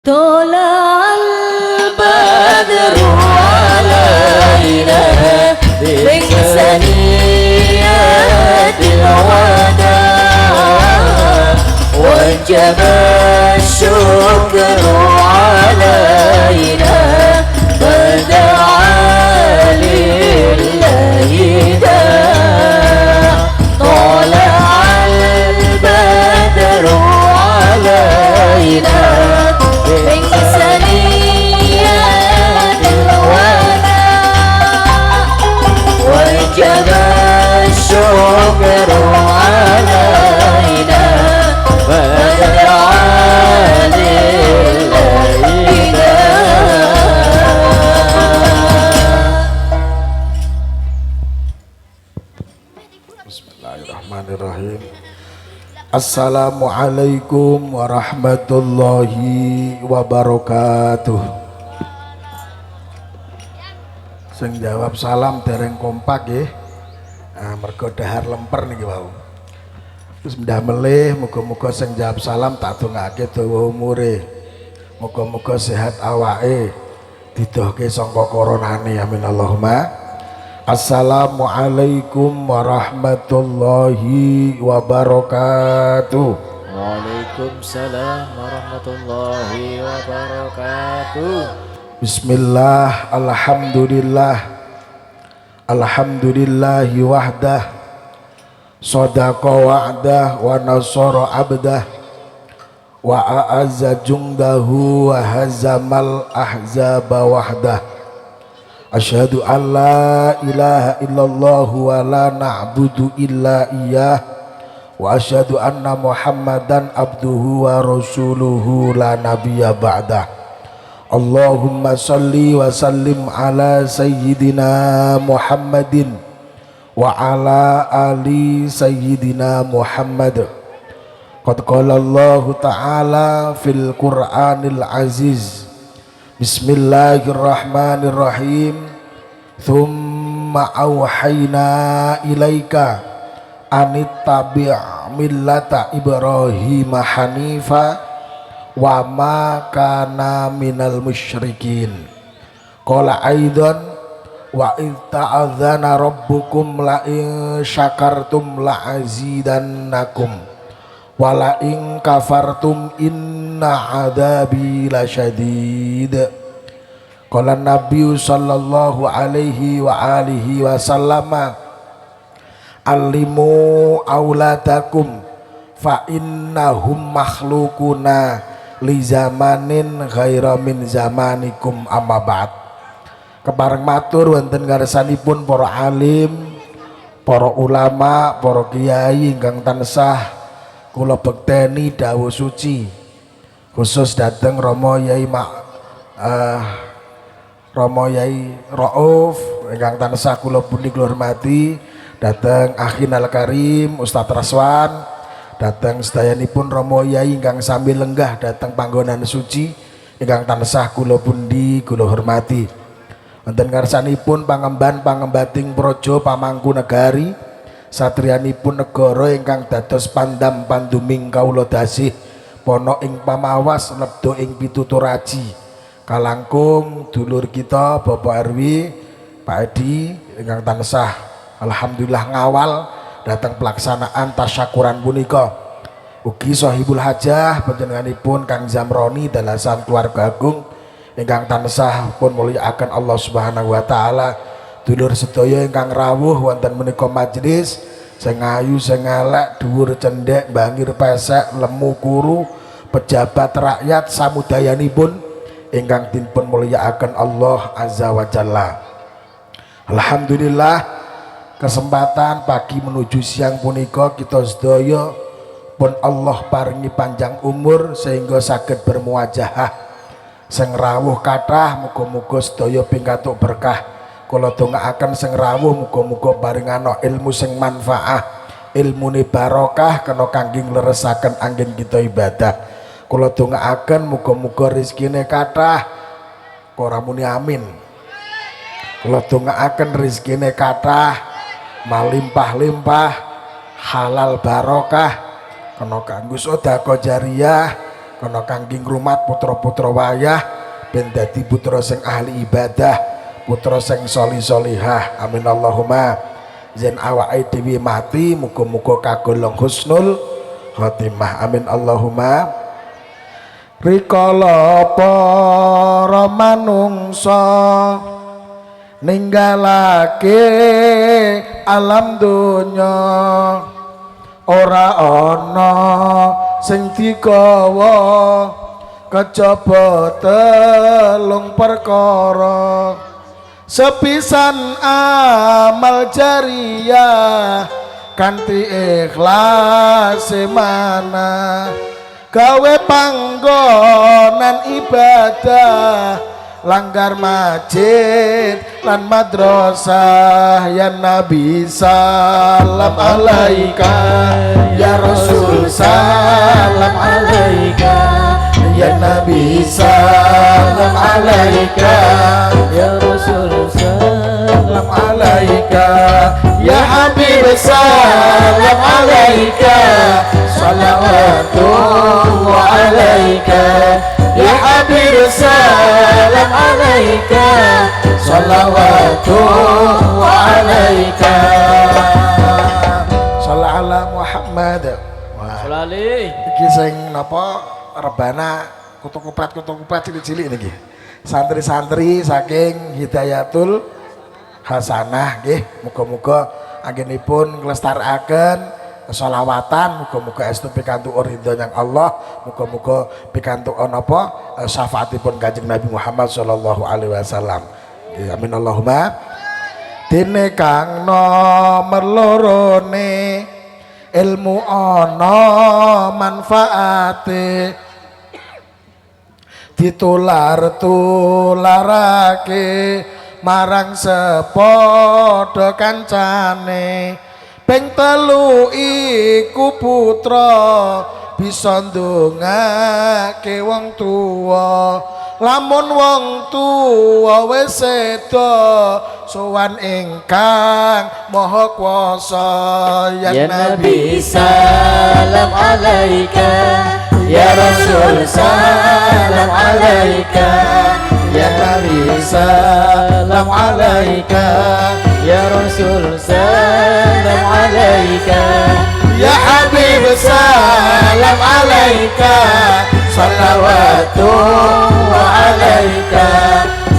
طلع البدر علينا من ثنيات الوداع وجب الشكر علينا فدعا لله داع طلع البدر علينا من ثنيات الوداع وجب الشكر علينا فدعا لله Bismillahirrahmanirrahim. Assalamualaikum warahmatullahi wabarakatuh. Sing jawab salam dereng kompak nggih. Mergo dahar lemper niki wau. Terus ndah melih muga-muga sing jawab salam tak dongake dawa umure. Muga-muga sehat awake. Didohke sangka koronane amin Allahumma. Assalamualaikum warahmatullahi wabarakatuh. Waalaikumsalam warahmatullahi wabarakatuh. Bismillah, alhamdulillah, alhamdulillahi wahdah, sadaqa wa'dah wa nasara abdah wa a'azza jundahu wa hazamal ahzaba wahdah. Asyhadu an la ilaha illallah wa la na'budu illa iyyah wa asyhadu anna muhammadan abduhu wa rasuluhu la nabiyya ba'dah. Allahumma salli wa sallim ala sayyidina Muhammadin wa ala ali sayyidina Muhammad. Qad qala Allah ta'ala fil Qur'anil aziz. Bismillahirrahmanirrahim. Thumma awhayna ilaika anittabi' millata Ibrahim hanifa wa ma kana minal musyrikin. Qala aidan wa idh ta'adzana rabbukum la in syakartum la azidannakum wa la in kafartum inna adabi lasyadid. Qala Nabi sallallahu alaihi wa alihi wasallama alimu auladakum fa innahum makhlukuna li zamanin ghaira min zamanikum amma ba'd. Kepareng matur wonten ngarsanipun para alim, para ulama, para kiai ingkang tansah kula bekteni dawuh suci khusus dateng Romo Yai Romo Yai Rauf ingkang tansah kula pundi kula hormati, dateng Akhinal Karim Ustaz Raswan, dateng sedayanipun Romo Yai ingkang sami lenggah dateng panggonan suci ingkang tansah kula pundi kula hormati. Wonten ngarsanipun pangemban-pangembating praja pamangku negari, satriyanipun negara ingkang dados pandam panduming kawula dasih pono ing pamawas lebdo ing pituturaji kalangkung dulur kita Bapak RW Pak Edi ingkang tansah alhamdulillah ngawal datang pelaksanaan tasyakuran punika. Ugi sahibul hajah panjenenganipun Kang Zamroni dalasan keluarga agung ingkang tansah pun mulyakaken Allah Subhanahu wa taala. Dulur sedaya ingkang rawuh wonten menika majelis sing ayu sing elek dhuwur cendhek bangir pesek lemu kuru pejabat rakyat samudayanipun ingkang dipun mulyakaken Allah azza wa jalla. Alhamdulillah kesempatan pagi menuju siang punika kita sedaya pun Allah paringi panjang umur sehingga saged bermuajahah sing rawuh kathah muga-muga sedaya pingkatuk berkah. Kula dongaaken sing rawuh muga-muga paringana ilmu sing manfaah, ilmune barokah kena kangge ngleresaken anggen kita ibadah. Kula dongaaken muga-muga rezekine kathah. Ora muni amin. Kula dongaaken rezekine kathah, malimpah-limpah, halal barokah, kena kanggo sedekah jariyah, kono kangge ngrumat putra-putra wayah ben dadi putra sing ahli ibadah, putra sing sholih-sholihah. Amin Allahumma. Yen awake dhewe mati muga-muga kagolong husnul khotimah. Amin Allahumma. Rikala para manungsa ninggalake alam donya, ora ana sing digawa kejaba telung perkara. Sepisan amal jariyah kanthi ikhlas semana, gawe panggonan ibadah langgar masjid lan madrasah. Ya Nabi salam alaika, ya Rasul salam alaika, ya Nabi salam alaika, Ya Rasul salam alaika, ya Habib salam alaika, salawatullah alaika, ya Habib salam alaika, salawatullah alaika. Shallallahu ala Muhammad. Wah, Sholali. iki sing napa rebana kutuk-kuprat cilik-cilik niki. Santri-santri saking Hidayatul Hasanah nggih, muga-muga anggenipun nglestarekaken sholawatan, muga-muga estu pikantuk ridho yang Allah, muga-muga pikantuk napa syafaatipun Kanjeng Nabi Muhammad sallallahu alaihi wasallam. Amin Allahumma. Dene kang nomor lorone ilmu ana manfaate, ditular-tularake marang sepadha kancane. Ping telu iku putra bisa ndongake wong tuwa, lamun wong tuwa wis seda sowan ingkang maha kuwasa. Ya Nabi salam alaika, ya Rasul salam alaika, ya Nabi salam alaika, ya Rasul salam alaika, ya Habib salam alaika, salawatullah alaika,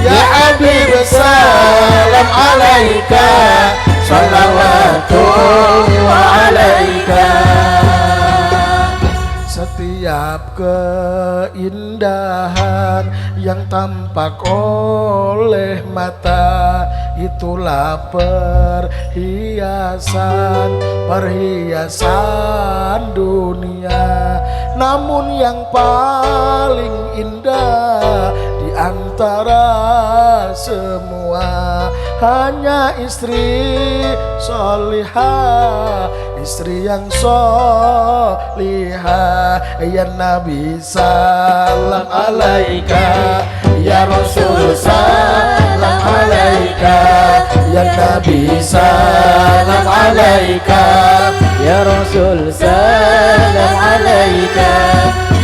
ya Habib salam alaika, salawatullah alaika. Setiap keindahan yang tampak oleh mata itulah perhiasan dunia. Namun yang paling indah di antara semua hanya istri solihah, istri yang solihah. Ya Nabi salam alaika, ya Rasul salam alaika, ya Nabi salam alaika, ya Rasul salam alaika,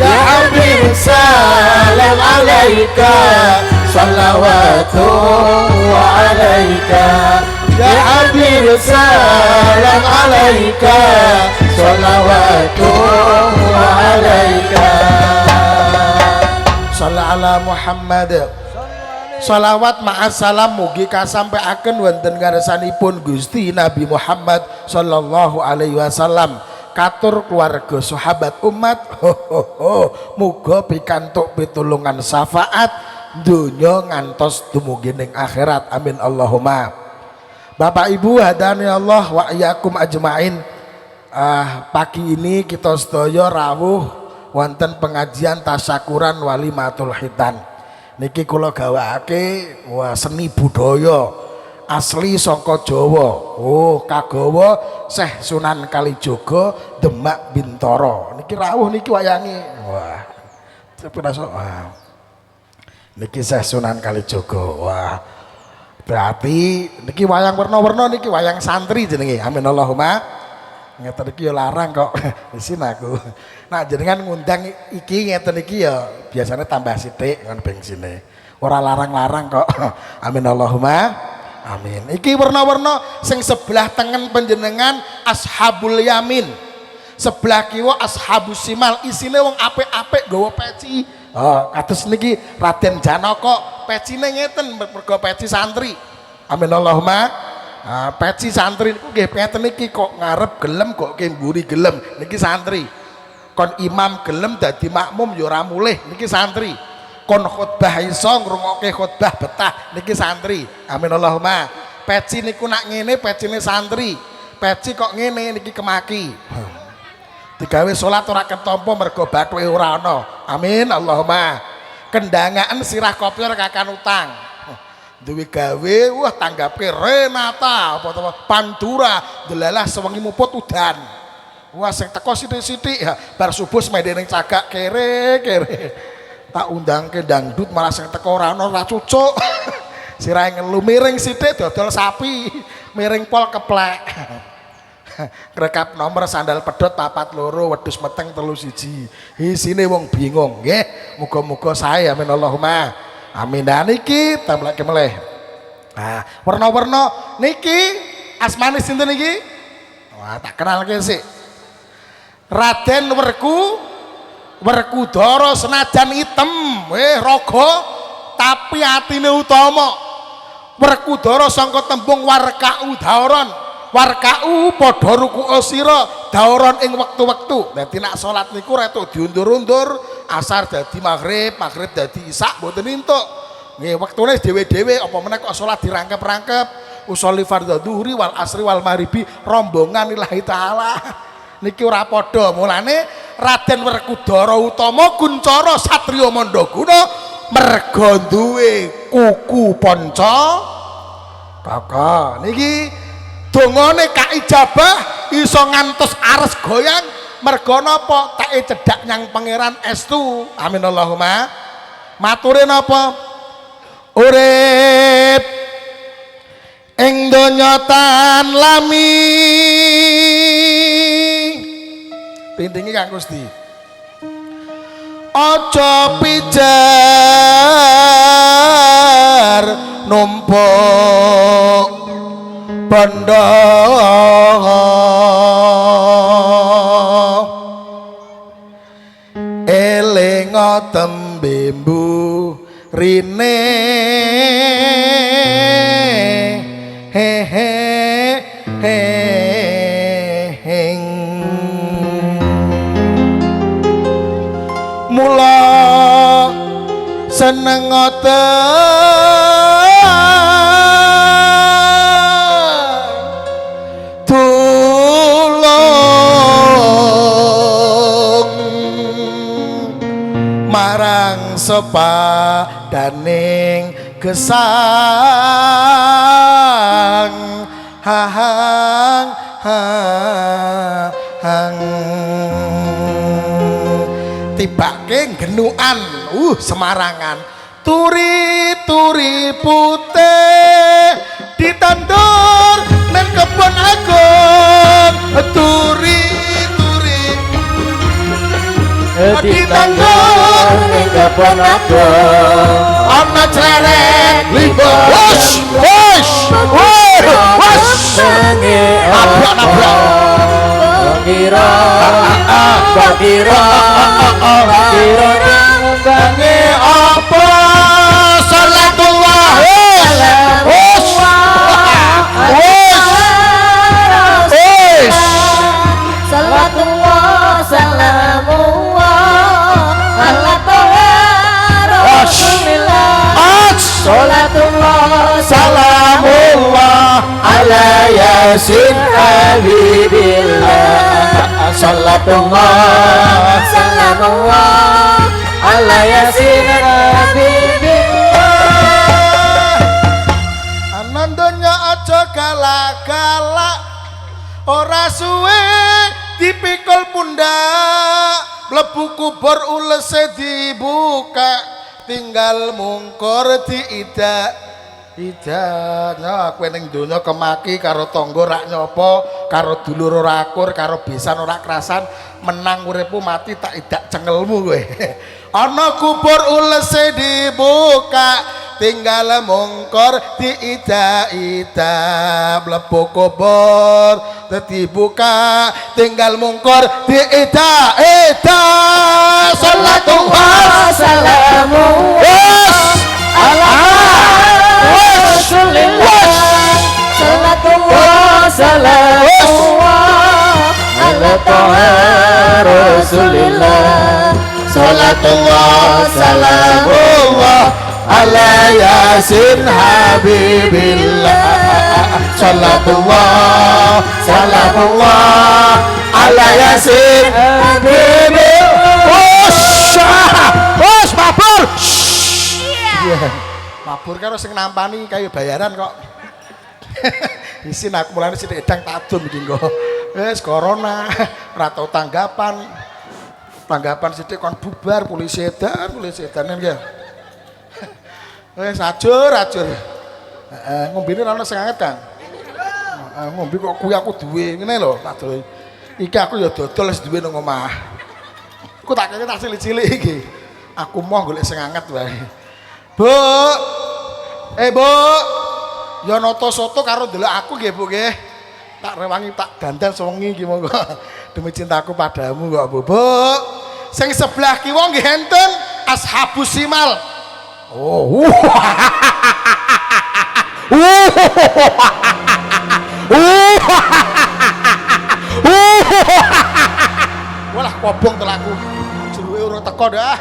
ya Habib salam alaika, salawatullah alaika, ya Habib salam alaika, salawatullah alaika. Shallallahu ala Muhammad. Salawat ma'assalam mugi kasampaiaken wonten ngarsanipun Gusti Nabi Muhammad sallallahu alaihi wasallam, katur keluarga sahabat umat. Muga pikantuk pitulungan syafaat donya ngantos dumugi ning akhirat. Amin Allahumma. Bapak Ibu hadani Allah wa iyyakum ajmain. Pagi ini kita sedaya rawuh wonten pengajian tasyakuran walimatul khitan. Niki kula gawakake seni budaya asli saka Jawa. Kagawa Syekh Sunan Kalijaga Demak Bintoro. Niki rawuh niki wayange. Wah. Niki Syekh Sunan Kalijaga. Wah. Berarti niki wayang werna-werna niki wayang santri jenenge. Amin Allahumma. ngeten iki ya larang kok. Isin aku. Nah jenengan ngundang iki ngeten iki ya biasanya tambah sithik ngon bengsine. Ora larang-larang kok. Amin Allahumma amin. Iki warna-warna sing sebelah tengen panjenengan ashabul yamin. Sebelah kiwa ashabus simal isine wong apik-apik nggawa peci. Oh, kados niki Raden Janaka pecine ngeten mergo peci santri. Amin Allahumma. Peci santri niku nggih ngeten iki kok ngarep gelem kok mburi gelem niki santri. Kon imam gelem dadi makmum ya ora mulih niki santri. Kon khutbah iso ngrungokke khutbah betah niki santri. Amin Allahumma. Peci niku nak ngene pecine santri. Peci kok ngene niki kemaki. Digawe salat ora ketampa mergo bathuke ora ana. Amin Allahumma. Kendangaan sirah kopior kakan utang. Duwe gawe wah tanggapke Renata apa Pandura delalah sewengi muput udan. Wah sing teko sithik-sithik ya bar subuh semedene cagak kere. Tak undangke dangdut malah sing teko ora ana ora cucuk. Sirahe ngelu miring sithik dodol sapi, miring pol keplek. Rekap nomor sandal pedhot 42 wedhus meteng 31. Isine wong bingung nggih. Muga-muga sae amin Allahumma. Amin. Nah niki tamlake meleh. Nah, warna-warna niki asmane sinten niki? Wah, tak kenalke sik. Raden Werkudara senajan item, raga tapi atine utama. Werkudara sangka tembung warka'u daoron. Warka'u padha ruku'a sira daoron ing wektu-wektu. Dadi nek salat niku retuk diundur-undur, asar dadi maghrib, maghrib dadi isya mboten entuk. Nggih wektune dhewe-dhewe apa meneh kok salat dirangkep-rangkep. Usolli fardhu dhuhri wal asri wal maghribi rombongan lillahi taala. Niki ora padha. Mulane Raden Werkudara utama Kuncara satriya mandaguna merga duwe kuku panca kaka. Niki dongane kaijabah iso ngantos ares goyang merga napa teke cedhak nyang pangeran estu. Amin Allahumma. Mature napa? Urip ing donya tan lami. Pintingi Kang Gusti. Aja pijar numpuk bondo eling tembembu rine mula seneng marang sepadaning gesang hang tibake genukan Semarangan turi putih ditandur nang kebon agung turi ditandur nang kebon agung ana clerek libo Bakira ngundangke apa salatullah salatullah salamullah ala rasulillah salatullah salamullah ala yasin habibillah salatullah salamullah ala yasin habibillah anandanya aja galak-galak ora suwe dipikul pundak mlebu kubur ulese dibuka tinggal mungkur diidak Idanya kowe ning donya kemaki karo tangga rak nyopo, karo dulur ora akur, karo besan ora krasan, menang uripmu mati tak idak cengelmu kowe. Ana kubur ulese dibuka, tinggal mungkor diida-ida, mlebu kubur dadi buka, tinggal mungkor diida-ida. Salatullah Salamullah ala Rasulillah. Salatullah salamullah ala Taha Rasulillah. Salatullah salamullah ala Yasin Habibillah. Salatullah salamullah ala Yasin Habibillah. Bos mabur. Iya. Mabur karo sing nampani kayu bayaran kok. Isin aku mulane sithik edang tadum iki nggo. Wis corona, ora tau tanggapan. Tanggapan sithik kon bubar polisi edan ya. Wis ajur. Heeh, ngombene ana sing anget, Kang. Ngombe kok kuwi aku duwe ngene lho, tak dol. Iki aku ya dodol wis duwe nang omah. Ku tak kene tak cilik-cilik iki. Aku mau golek sing anget wae. Bu. Bu. Ya noto soto karo ndelok aku nggih, Bu nggih. Tak rewangi tak dandan sewengi iki monggo. Demi cintaku padamu kok, Bu. Bu. Sing sebelah kiwa nggih enten Ashabus Simal. Oh. Walah kobong telaku. Jeruke urung teko dah.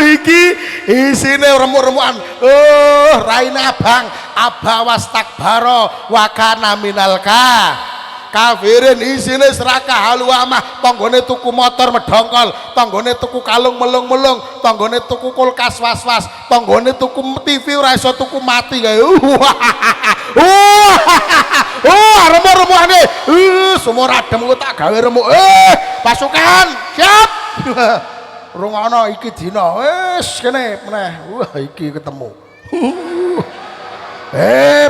Iki isine remuk-remukan. Raine abang, abawas takbaro wa kana minalka. Kafirin isine serakah haluamah, tanggane tuku motor medongkol, tanggane tuku kalung melung-melung, tanggane tuku kulkas was-was, tanggane tuku TV ora iso tuku mati kae. Remuk-remukane. Semua adem ku tak gawe remuk. Pasukan, siap. Rungono iki dina. Wis kene meneh. Wah, iki ketemu.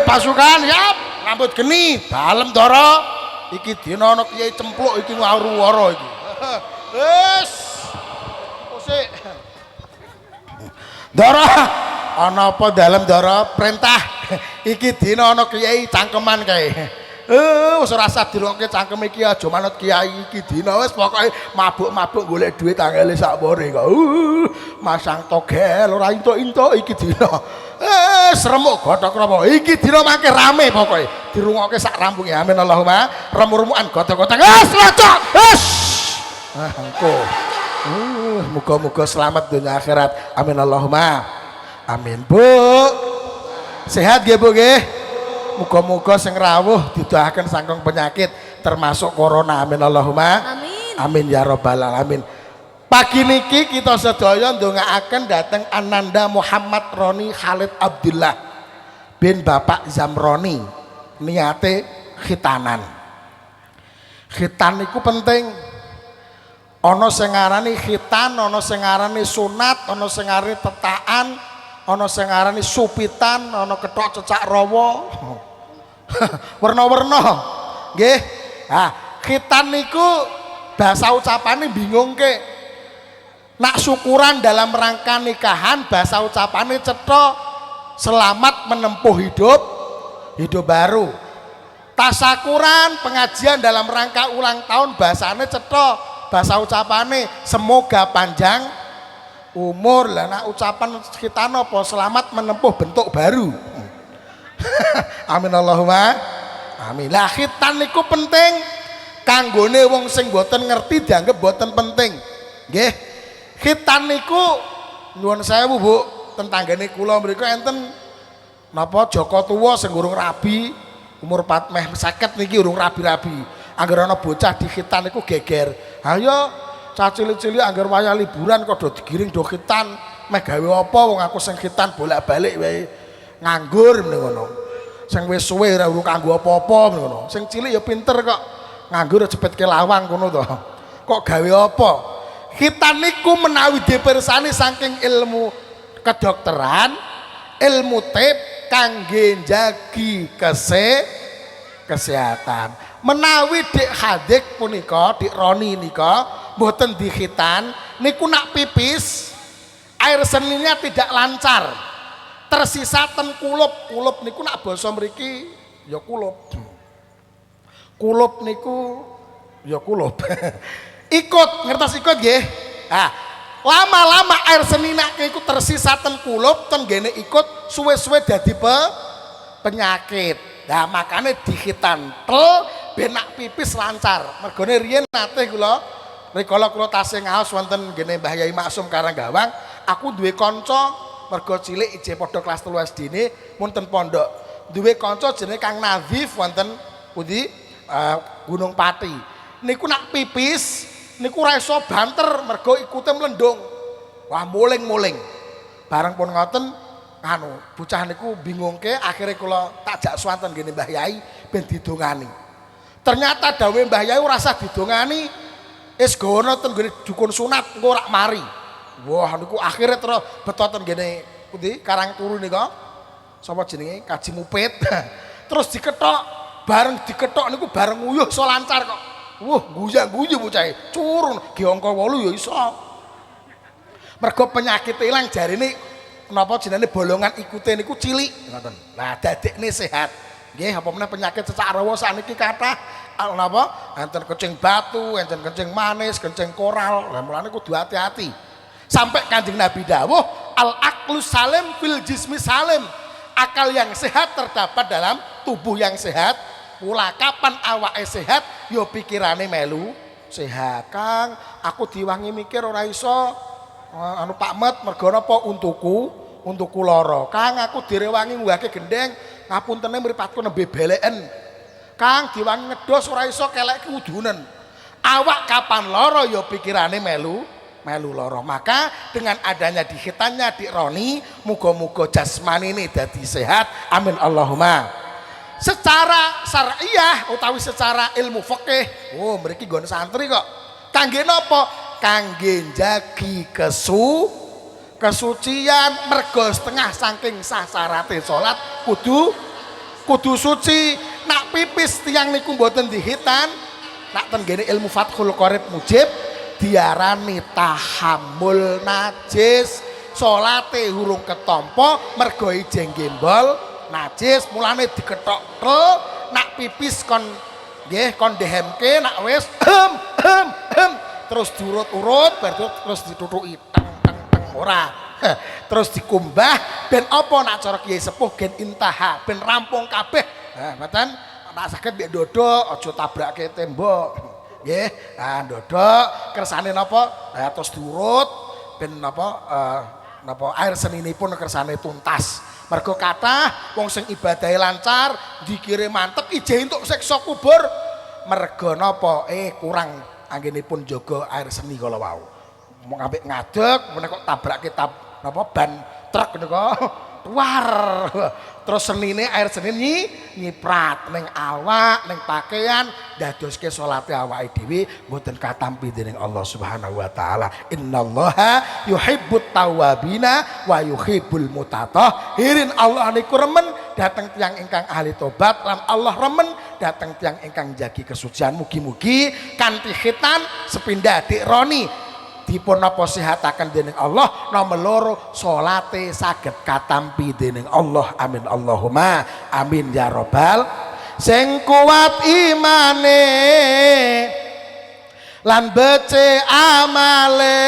Pasukan, siap. Rambut geni, dalem dara. Iki dina ana kiai cempluk iki ngawru-wara iki. Wis. Usik. Dara, ana apa dalem dara perintah. Iki dina ana kiai cangkeman kae. Wis ora usah dirungke cangkem iki aja manut kiai iki dina wis pokoke mabuk-mabuk golek duit tangele sak mbore kok. Masang togel ora entuk-entuk iki dina. Seremuk godhok rapa. Iki dina mangke rame pokoke. Dirungokke sak rampunge. Amin Allahumma. Remuk-remukan godhok-godhok. Locok. Engko. Muga-muga selamat dunia akhirat. Amin Allahumma. Amin, Bu. Sehat nggih, Bu nggih? Muga-muga sing rawuh didoaken sangkong penyakit termasuk corona. Amin Allahumma. Amin. Amin ya rabbal alamin. Pagi niki kita sedaya ndongaaken dhateng Ananda Muhammad Roni Khalid Abdullah bin Bapak Zamroni niate khitanan. Khitan niku penting. Ana sing ngarani khitan, ana sing ngarani sunat, ana sing ngarani tetakan, ana sing ngarani supitan, ana kethok cecak rawa. Werna-werna. Nggih. Khitan niku bahasa ucapane bingungke. Nak syukuran dalam rangka nikahan bahasa ucapannya cetha selamat menempuh hidup baru. Tasakuran pengajian dalam rangka ulang tahun bahasanya cetha bahasa ucapannya semoga panjang umur. Lah nak ucapan kita apa selamat menempuh bentuk baru. Amin Allahumma. Amin. Lah khitan niku penting kanggone wong sing boten ngerti dianggap boten penting. Nggih. Khitan niku nyuwun sewu, Bu, tetanggane kula mriku enten napa Joko tuwa sing urung rabi, umur 50 niki urung rabi-rabi. Angger ana bocah di khitan niku geger. Ayo cah cilik-cilik angger wayah liburan kok do digiring do khitan, meh gawe apa wong aku sing khitan bolak-balik wae nganggur meneng ngono. Sing wis suwe ora urung kanggo apa-apa meneng ngono. Sing cilik ya pinter kok nganggur cepet ke lawang ngono to. Kok gawe apa? Khitan niku menawi dipirsani saking ilmu kedokteran, ilmu tip kangge njagi kesehatan. Menawi dik hadik punika, dik Roni nika mboten di khitan niku nak pipis air seninya tidak lancar. Tersisa ten kulup niku nak basa mriki ya kulup. Kulup niku ya kulup. Ikut, ngertos ikut nggih? Nah, lama-lama air seni nak iku tersisa ten kulup, ten gene ikut suwe-suwe dadi penyakit. Nah, makanya dikhitan tel ben nak pipis lancar. Mergone riyen nate kula rikala kula tasih ngaos wonten gene Mbah Yai Maksum Karanggawang, aku duwe kanca mergo cilik ije padha kelas 3 SD-ne wonten pondok. Duwe kanca jenenge Kang Nadhif wonten pundi Gunung Pati. Niku nak pipis niku ora iso banter mergo ikute mlendung. Wah muling-muling. Bareng pun ngoten anu bocah niku bingungke akhirnya kula takjak swanten ngene Mbah Yai ben didongani. Ternyata dawuhe Mbah Yai ora usah didongani. Wis gono ten nggone dukun sunat engko ora mari. Wah niku akhirnya terus beto ten ngene pundi Karang Turu nika. Sapa jenenge Kaji Mupit. Terus diketok, bareng diketok niku bareng nguyuh iso lancar kok. Wah, guyu bocah curun ge angka 8 ya iso. Mergo penyakit ilang jarine napa jenenge bolongan ikute niku cilik ngoten. Lah dadekne sehat. Nggih, apa meneh penyakit cecak rawa sakniki kathah napa? Enten kencing batu, enten kencing manis, kencing koral. Lah mulane kudu hati-hati. Sampai Kanjeng Nabi dawuh, al-aqlu salim fil jismi salim. Akal yang sehat terdapat dalam tubuh yang sehat. Mula kapan awake sehat, yo pikirane melu sehat. Kang, aku diwangi mikir ora iso anu Pak Met mergo napa untukku lara. Kang, aku direwangi ngunggahke gendeng, ngapuntene mripatku nembe beleken. Kang, diwangi ngedos ora iso kelek udunen. Awak kapan lara yo pikirane melu lara. Maka dengan adanya dikhitannya Dik Roni, muga-muga jasmani ini dadi sehat. Amin Allahumma. Secara syariah utawi secara ilmu fikih, oh mriki nggon santri kok. Kangge napa? Kangge njagi kesucian mergo setengah saking sah syarate salat kudu suci. Nak pipis tiyang niku mboten dihitan, nak ten ngene ilmu Fathul Qorib Mujib diarani tahammul najis. Salate hurung ketampa mergo ijeng gembol najis, mulane diketok nak pipis kon nggih kon dehemke nak wis terus diurut-urut terus ditutuki teng ora. Terus dikumbah ben apa nak cara Kiai Sepuh gen intaha ben rampung kabeh. Nah, mboten nak saged mbek ndodok aja tabrake tembok. Nggih, nah ndodok kersane napa? Nah, terus diurut ben napa air seninipun kersane tuntas. Mergo kathah wong sing ibadahe lancar, dikire mantep ije entuk siksa kubur. Mergo napa? Kurang anggenipun jaga air seni kala wau. Mung ambek ngadeg meneh kok tabrake napa ban truk nika tuar. Terus senine air seni nyiprat ning awak, ning pakaian, dadoske salate awake dhewe mboten katampi dening Allah Subhanahu wa taala. Innallaha yuhibbut tawwabina wa yuhibbul mutatahhirin. Allah niku remen dateng tiyang ingkang ahli tobat lan Allah remen dateng tiyang ingkang jagi kesucian. Mugi-mugi kanthi khitan sepindah Dik Roni dipun napa sehataken dening Allah, nomor loro salate saged katampi dening Allah. Amin Allahumma amin ya robbal. Sing kuat imane lan bece amale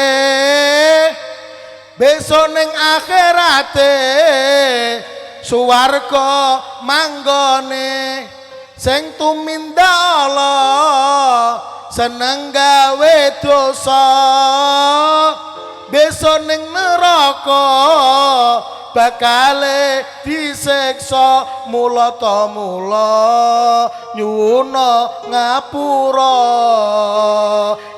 besok ning akhirate suwarga manggone. Sing tumindak Allah seneng gawe dosa besok ning neraka bakale disiksa. Mula ta mula nyuwuna ngapura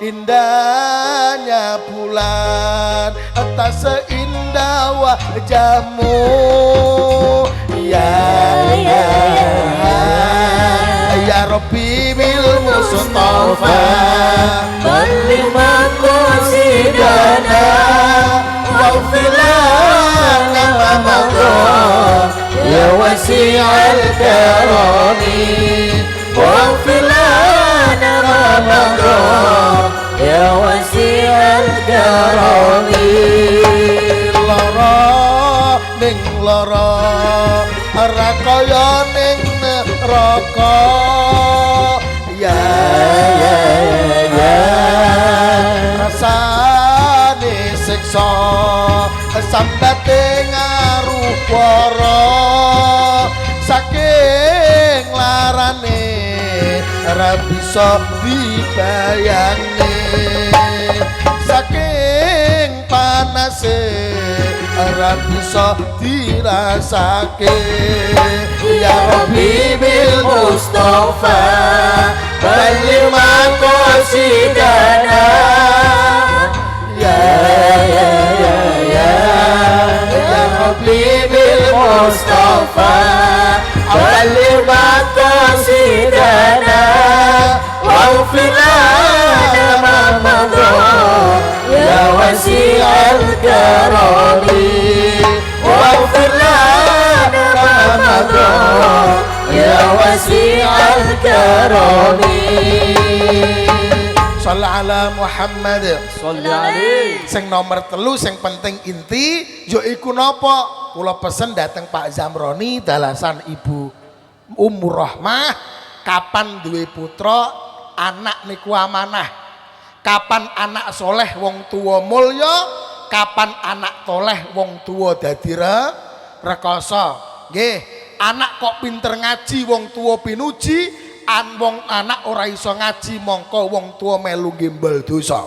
indahnya bulan atas seindah wajahmu ya Rabbi bil Mustafa Bali makosi قصيدنا واغفر لنا ما مضى يا وسيع الكرم واغفر لنا ما مضى يا وسيع الكرم lara ning lara ora kaya ning neraka ya rasane siksa sambate ngarupara saking larane ora bisa dibayangke saking panase ora bisa dirasake ya Rabbi bil Mustafa balligh maqasidana ya Rabbi bil Mustafa balligh maqasidana waghfir lana ma madha ya wasi'al karami waghfir lana ma madha ya wasi'al karami Shalli ala Muhammad Sholli alaihi sing nomor 3 sing penting inti yaiku napa kula pesen dateng Pak Zamroni dalasan Ibu Ummur Rahmah kapan duwe putra anak niku amanah kapan anak soleh wong tuwa mulya kapan anak toleh wong tuwa dadi rekoso nggih anak kok pinter ngaji wong tuwa pinuji wong anak ora iso ngaji mongko wong tuwa melu gembel dosa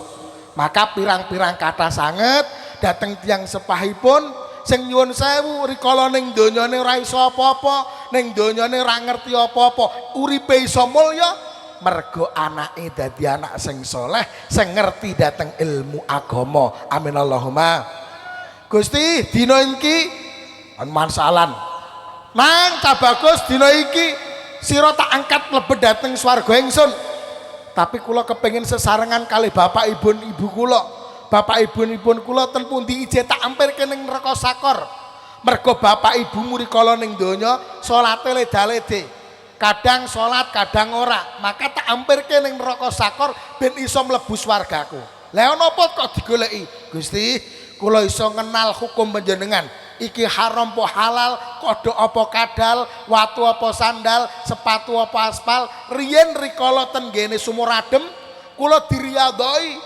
maka pirang-pirang kata sanget dateng tiang sepahipun sing nyuwun sewu rikala ning donyane ora iso apa-apa ning donyane ora ngerti apa-apa uripe iso mulya mergo anake dadi anak sing soleh sing ngerti dateng ilmu agama amin Allahumma Gusti dina iki mansalan nang Cah Bagus dina iki sira tak angkat lebet dateng swarga ingsun tapi kula kepengin sesarengan kali bapak ibu kula bapak ibu kula ten pundi ije tak ampirke ning neraka sakor mergo bapak ibumu rikala ning donya salate leda-lede kadang salat kadang ora maka tak ampirke ning neraka sakor ben iso mlebu swargaku lha napa kok digoleki Gusti kula iso ngenal hukum panjenengan iki haram po halal kodok apa kadal watu apa sandal sepatu apa aspal riyen rikala ten ngene sumur adem kula diriyadhoi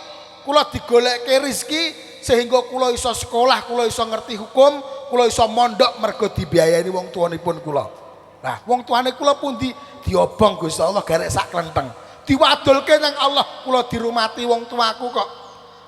kula digoleke rezeki sehingga kula iso sekolah kula iso ngerti hukum kula iso mondok mergo dibiayani wong tuanipun kula nah wong tuane kula pundi diobong Gusti Allah garek sak klenteng diwadolke nang Allah kula dirumati wong tuaku kok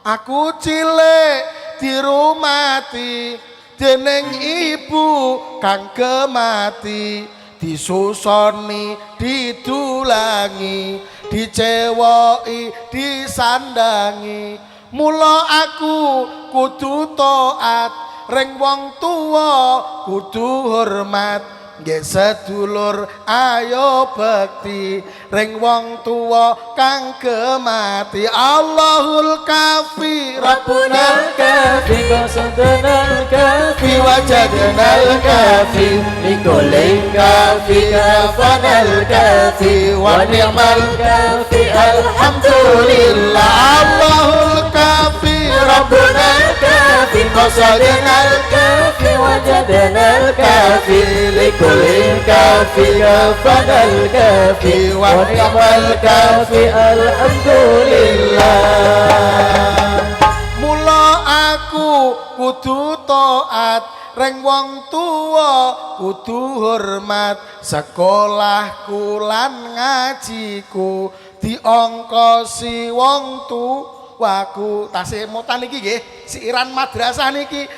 aku cilik dirumati dening ibu kang kemati disusoni didulangi dicewoki disandangi mula aku kudu taat ring wong tuwa kudu hormat nggih sedulur ayo bekti ring wong tuwa kang kemati Allahul kafi Rabbunal kafi qasadnal kafi wajadnal kafi likulli kafi kafanal kafi wa ni'mal kafi alhamdulillah Allahul kafi Rabbunal kafi qasadnal kafi wajadnal kafi likulli kafi kafanal kafi wa ni'mal kafi alhamdulillah mula aku kudu taat ring wong tuwa kudu hormat sekolahku lan ngajiku diongkosi wong tuwaku tasih mutan iki nggih siiran madrasah niki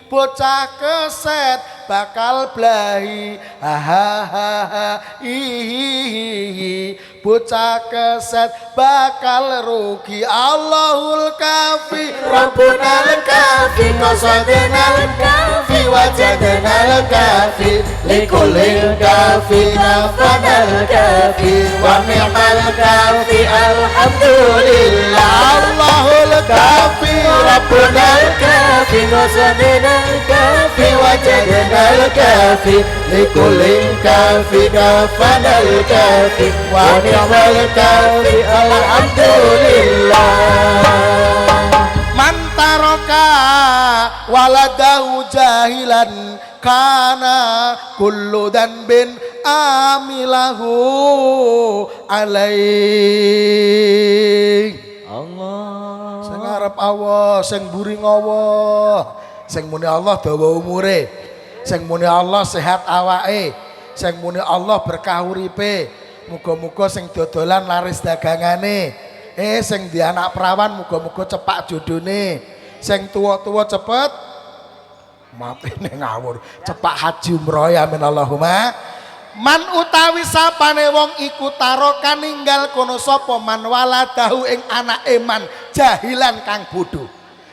bocah keset bakal blahi hahaha hihihi bocah keset bakal rugi Allahul kafi Rabbunal kafi qasadnal kafi wajadnal kafi likulil kafi kafanal kafi wa ni'mal kafi alhamdulillah Allahul kafi Rabbunal kafi qasadnal kafi wajadnal kafi likulil kafi kafanal kafi wa ni'mal kafi alhamdulillah man taraka waladahu jahilan kana kullu danbin amilahu alaih Allah sing arep Allah sing mburi Allah sing muni Allah dawa umure sing muni Allah sehat awake sing muni Allah berkah uripe muga-muga sing dodolan laris dagangane sing di anak perawan muga-muga cepak jodone sing tua-tua cepet mati ning ngawur cepak haji umroh ya amin Allahumma man utawi sapane wong iku taroka ninggal kono sapa man waladahu ing anak eman jahilan kang bodho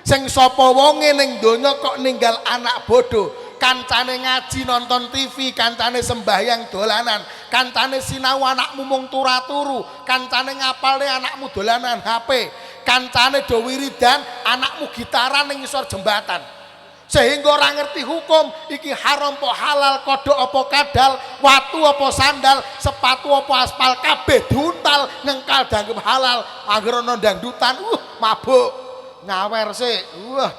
sing sapa wonge ning donya kok ninggal anak bodho kancane ngaji nonton TV kancane sembahyang dolanan kancane sinau anakmu mung turu kancane ngapalne anakmu dolanan HP kancane do wiridan anakmu gitaran ning ngisor jembatan sehingga ora ngerti hukum iki haram apa halal kodok apa kadal watu apa sandal sepatu apa aspal kabeh duntal ngengkal danggep halal anggere ana dangdutan mabuk ngawer sik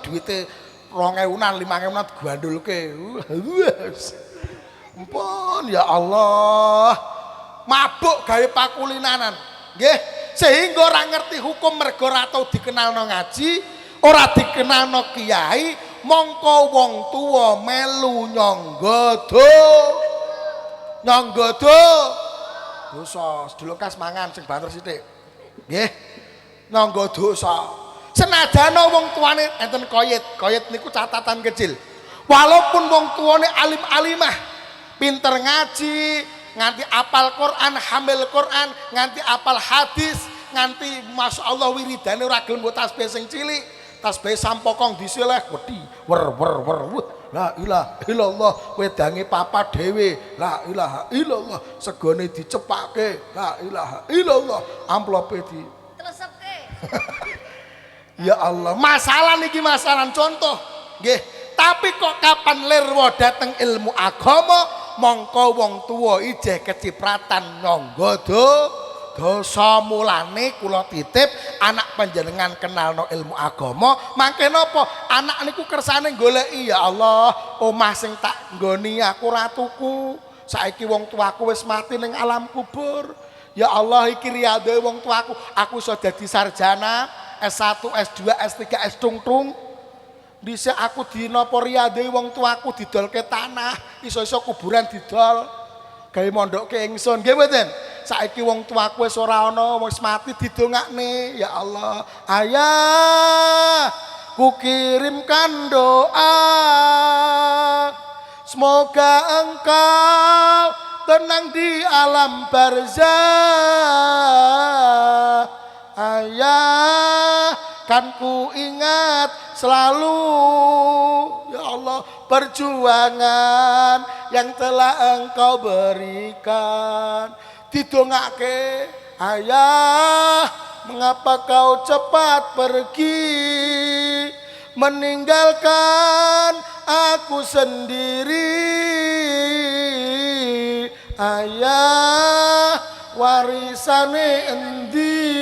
duwite 2000-an 5000-an digandulke ampun ya Allah mabuk gawe pakulinanan nggih sehingga ora ngerti hukum mergo ora tau dikenalno ngaji ora dikenalno kiai mongko wong tuwa melu nyangga dosa sedulur kas mangan sing banter sithik nggih nyangga dosa senajan wong tuane enten koyit niku catatan kecil walaupun wong tuane alim-alimah pinter ngaji nganti apal Quran hamil Quran nganti apal hadis nganti masyaallah wiridane ora gelem tasbih sing cilik tasbih sampokong disileh wedi wer la ilaha illallah wedange papa dhewe la ilaha illallah segone dicepake la ilaha illallah amplope di telesepke ya Allah masalah niki masalah contoh nggih tapi kok kapan lirwa dateng ilmu agama mongko wong tuwa ijeh kecipratan nyangga dosa mulane kula titip anak panjenengan kenalno ilmu agama mangke napa anak niku kersane goleki ya Allah omah sing tak nggoni aku ratuku saiki wong tuaku wis mati ning alam kubur ya Allah iki riyadhe wong tuaku aku iso dadi sarjana S1 S2 S3 S tungtung dhisik aku dinapa riyadhe wong tuaku didolke tanah iso-iso kuburan didol gawe mondokke ingsun nggih mboten saiki wong tuaku wis ora ana wis mati didongakne ya Allah ayah kukirimkan doa semoga engkau tenang di alam barzah ayah kan ku ingat selalu ya Allah perjuangan yang telah engkau berikan didongake ayah mengapa kau cepat pergi meninggalkan aku sendiri ayah warisane endi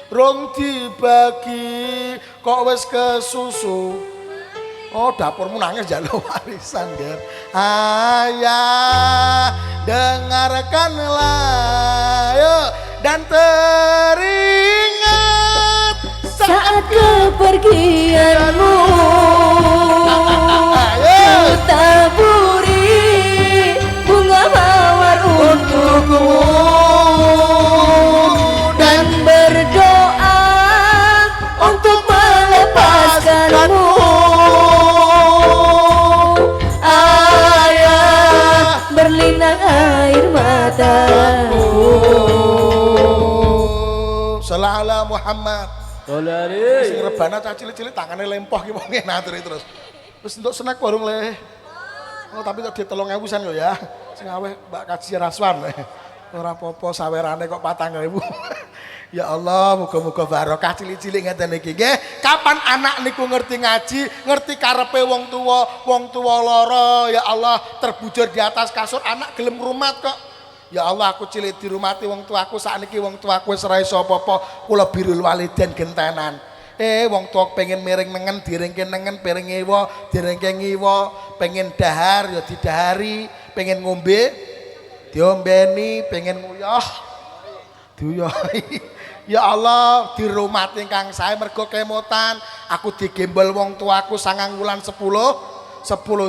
rong dibagi kok wis kesusu oh dapurmu nangis njaluk warisan Ger ayah dengarkanlah yo dan teringat saat kepergianmu ayo taburi bunga mawar untukmu dan berdoa untuk melepaskanmu sholli ala Muhammad. Dolari. Sing rebana cah cilik-cilik tangane lempoh ki wong ngaturi terus. Terus untuk snack warung le. Oh tapi kok di 3.000 san yo ya. Sing aweh Mbak Kaji Raswan. Ora apa-apa sawerane kok 4.000. Ya Allah, muga-muga barokah cilik-cilik ngeten iki nggih. Kapan anak niku ngerti ngaji, ngerti karepe wong tuwa lara, ya Allah terbujur di atas kasur anak gelem rumat kok. Ya Allah aku cilik dirumati wong tuaku sakniki wong tuaku wis ora iso apa-apa, kula birrul walidain gentenan. Wong tua pengen miring nengen diringke nengen, piring ngiwa diringke ngiwa, pengen dahar ya didahari, pengen ngombe diombeni, pengen nguyah diuyahi. Ya Allah dirumati ingkang sae mergo kemotan aku digembel wong tuaku 9 wulan 10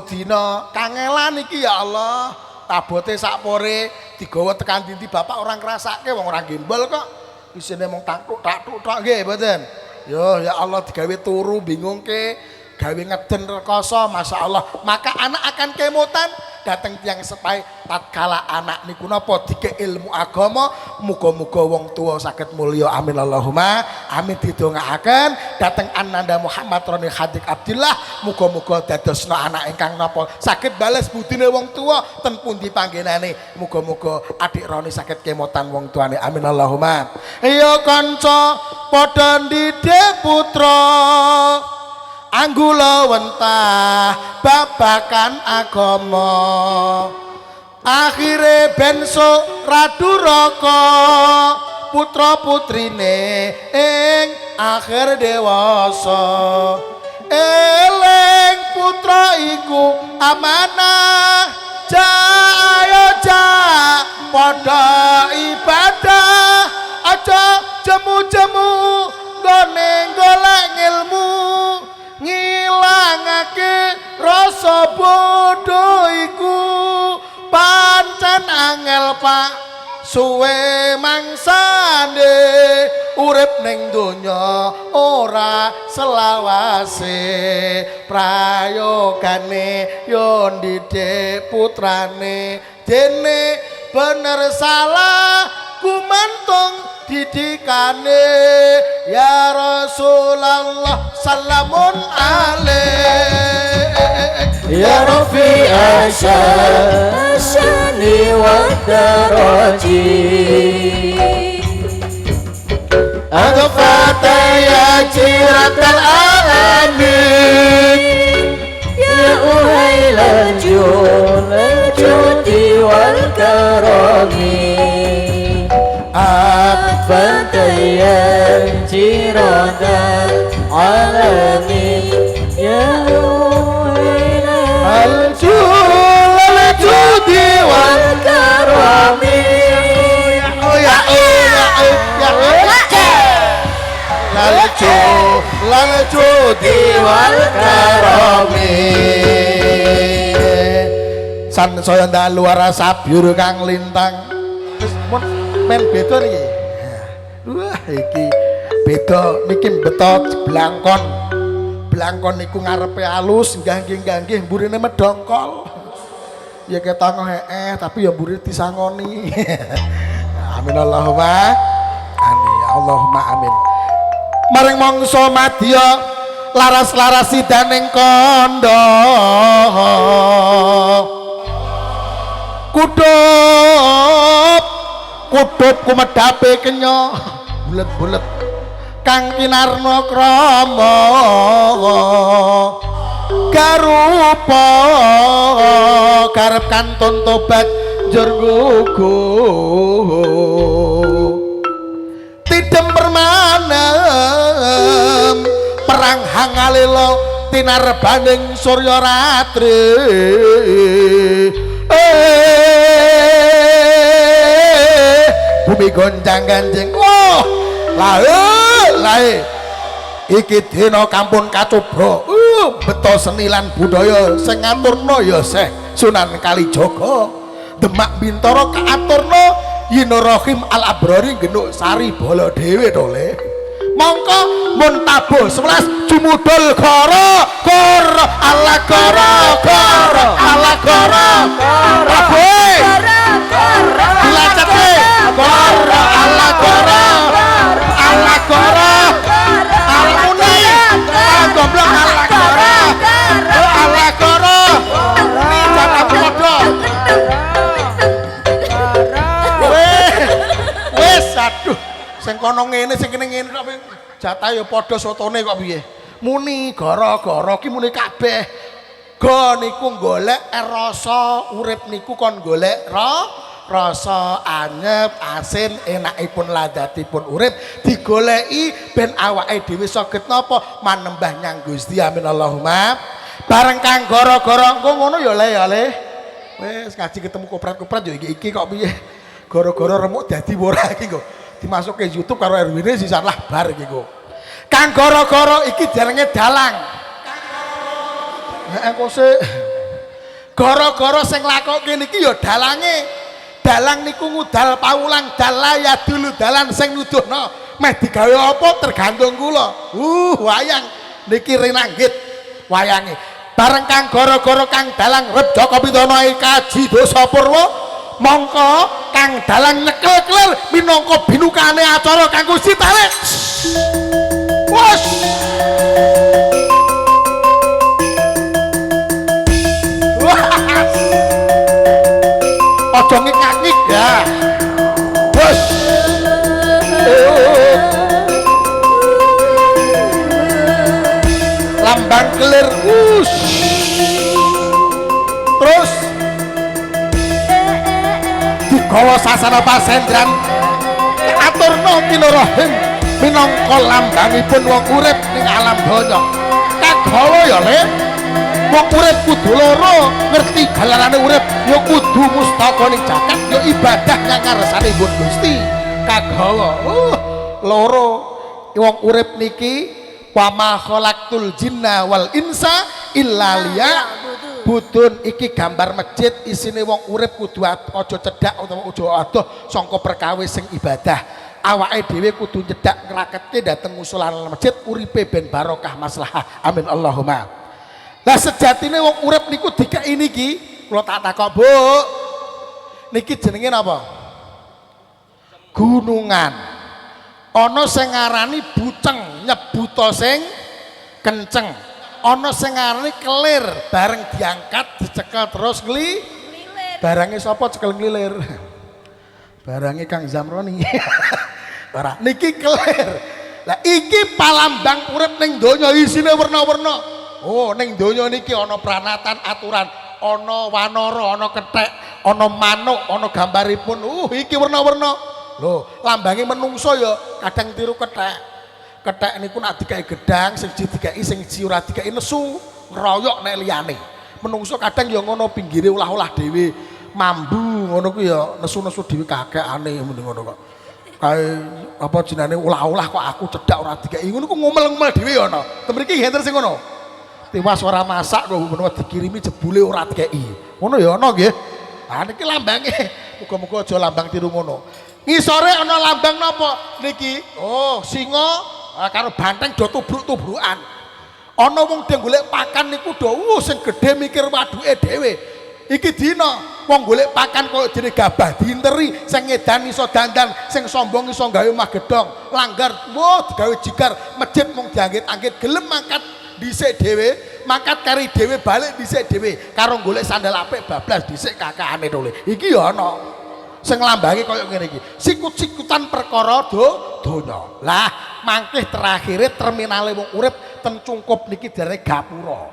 dina kangelan iki ya Allah tabote sakpore digawa tekan dinti bapak orang ngrasake wong ora gembel kok isine mung takuk tok nggih mboten yo ya Allah digawe turu bingungke gawe ngeden rekoso Masya Allah maka anak akan kemotan dateng tiang sepai tatkala anak niku napa dike ilmu agama muga-muga wong tua saged mulya amin Allahumma amin didongaaken dateng Ananda Muhammad Roni Hadik Abdillah muga-muga dadosna anak ingkang napa saged bales budine wong tua ten pundi panggenane muga-muga adik Roni saged kemotan wong tuane amin Allahumma ya kanca padha ndhidhik putra anggula wentah babakan agama akhire benso raduraka putra putrine ing akhir dewasa eling putra iku amanah jaya padha ibadah aja jemu-jemu gone golek ilmu ngilangake rasa bodoh iku pancen angel Pak suwe mangsane urip ning donya ora selawase prayogane yo ndhidhik putrane dene bener salah gumantung didikane ya Rasulullah salamun alaik Ya Rafi asyani wa daraji Aghfata ya jiratal alamin Ya uhailal judi wal karami Fataya jiradal alamin ya al-judi wal karami al-judi wal karami san saya ndalu rasa biru kang lintang men beda iki. Wah iki beda niki betot blangkon. Blangkon niku ngarepe alus, ganggih-ganggih mburine medongkol. Ya ketang tapi ya mburi disangoni. Amin Allahumma. Amin Allahumma amin. Maring mangsa madya laras-laras sidaning kandha. Kudup kumedape kenya bulet-bulet kang kinarno krama garupa garep kantun tobat njur gugu tidem permanem perang hangalelo tinarbaning surya ratri bumi gonjang ganjing wah lae iki dina kampun kacobra beto seni lan budaya sing ngaturna ya Syekh Sunan Kalijaga Demak Bintara kaaturna Yina Rahim Al Abrari genuk sari bala dhewe to le mongko mun tabuh 11 jumudul kara ala kara ala kara dilacete kara ala kara ala Sing kono ngene sing kene ngene kok jatah ya padha sotone kok piye. Muni gara-gara ki muni kabeh. Go niku golek rasa urip niku kon golek rasa anyep, asin, enakipun ladatipun urip digoleki ben awake dhewe saged napa manembah nyang Gusti. Amin Allahumma. Bareng kang gara-gara engko ngono ya le. Wis ngaji ketemu kopret-kopret ya iki kok piye. Gara-gara remuk dadi ora iki kok. Dimasukke YouTube karo RWD sisan lah bar iki kok. Kang gara-gara iki jenenge dalang. Heeh kok sik. Gara-gara sing lakoke niki ya dalange. Dalang niku ngudal pawulang dalaya dulu dalan sing nuduhno. Meh digawe apa tergantung kula. Wayang niki rinanggit wayange. Bareng kang gara-gara kang dalang rep Joko Pitono kaji dosa purwa. Mongko kang dalang nyekel kelir minangka binukane acara kanggo sitale. Wes. Aja ngik-ngik ya. Wes. Lambang kelir. Terus digawa sasana pasendran aturna kinurahim minangka lambangipun wong urip ning alam donya. Kagawa ya le wong urip kudu loro ngerti galarane urip ya kudu mustaka ning jagat ya ibadah nang ngarsane Ibu Gusti. Kagawa loro wong urip niki wa ma khalaqtul jinna wal insa illa budun iki gambar masjid isine wong urip kudu aja cedhak utawa aja adoh sangka perkawis sing ibadah. Awake dhewe kudu nyedak ngraketke dhateng musola masjid uripe ben barokah maslahah. Amin Allahumma. Lah sejatine wong urip niku dikeki niki kula tak takok, Bu. Niki jenenge napa? Gunungan. Ana sing ngarani buceng, nyebuta sing kenceng. Ana sing ngarani kelir, bareng diangkat dicekel terus nglilir. Barange sapa cekel nglilir? Barange Kang Zamroni. Ora, niki kelir. Lah iki palambang urip ning donya isine werna-werna. Oh, ning donya niki ana pranatan aturan, ana wanara, ana kethek, ana manuk, ana gambaripun. Iki werna-werna. Lho, lambange menungso ya kadang tiru kethek. Kethek niku nak digawe gedang, sing digawe sing ora digawe nesu, ngeroyok nek liyane. Menungso kadang ya ngono pinggire ulah-ulah dhewe, mambu ngono ku ya nesu-nesu dhewe kakekane mending ngono kok. Kae apa jenenge ulah-ulah kok aku cedhak ora digawe ngono ku ngomel-ngomel dhewe ya ana. Temriki ngenter sing ngono. Tiwas ora masak kok menawa dikirimi jebule ora digawe. Ngono ya ana nggih. Ah niki lambange. Muga-muga aja lambang tiru ngono. Ngisore ana lambang napa niki? Oh, singa karo banteng do tubruk-tubrukan. Ana wong dhewe golek pakan niku do sing gedhe mikir waduke dhewe. Iki dina wong golek pakan koyo dene gabah diinteri, sing ngedan iso dandan, sing sombong iso gawe magedhong, langgar digawe jigar, masjid mung dianggit-anggit gelem mangkat dhisik dhewe, mangkat kari dhewe balik dhisik dhewe, karo golek sandal apik bablas dhisik kakakane tole. Iki ya ana. Sing lambange kaya ngene iki. Sikut-sikutan perkara donya. Lah, mangkih terakhire terminale wong urip ten cungkup niki derek gapura.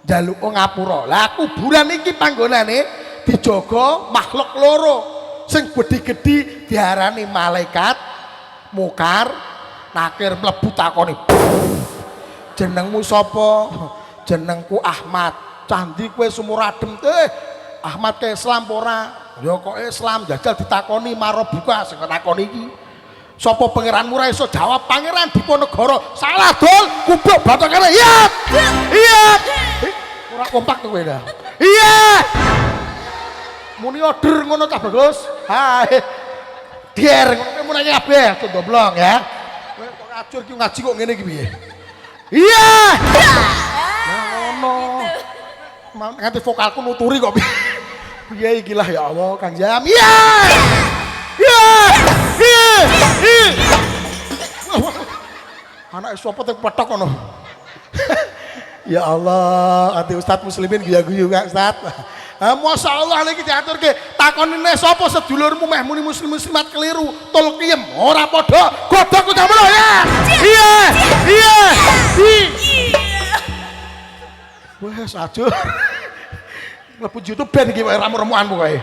Njaluk ngapura. Lah kuburan iki panggonane dijaga makhluk loro. Sing gedhi-gedhi diarani malaikat, mukar, nakir mlebu takoni. Jenengmu sapa? Jenengku Ahmad. Candi kowe sumur adem teh. Ahmad ke Islam ora? Ya kok Islam jajal ditakoni marobuka sing takoni iki. Sapa pangeranmu ora iso jawab, Pangeran Diponegoro. Salah dol, kubluk bathokane. Iya. Iya. Ora kompak to kowe dah. Iya. Muni order ngono ta Bagus. Ha. Der ngono kowe muni kabeh doblong ya. Kowe kok ngajur ki ngaji kok ngene iki piye? Iya. Nah ngono. Nganti vokalku nuturi kok piye. Piye iki lah ya Allah Kang Jam. Iya. Iya. Iya. Anak sapa teng petok ngono. Ya Allah, ati Ustaz Muslimin guyu-guyu Kang Ustaz. Masya Allah ini diaturke takonine sapa sedulurmu meh muni muslimat keliru tol kiem ora padha godhog utamane ya iya wes ajur mlebu YouTube ben iki wae ramu-ramuan pokoke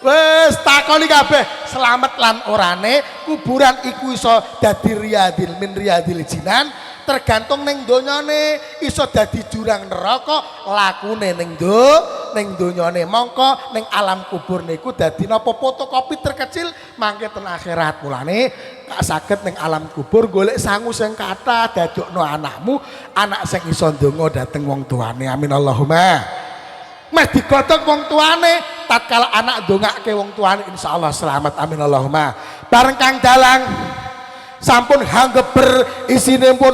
wes takoni kabeh selamat lan orane kuburan iku iso dadi riyadil min riyadil jinan tergantung ning donyane iso dadi jurang neraka lakune ning donyane mongko ning alam kubur niku dadi napa fotokopi terkecil mangke ten akhirat mulane gak saged ning alam kubur golek sangu sing kathah dadekno anakmu anak sing iso ndonga dhateng wong tuane amin Allahumma meh digodhog wong tuane tatkala anak ndongake wong tuane insyaallah selamat amin Allahumma bareng Kang Dalang sampun hanggeber isine pun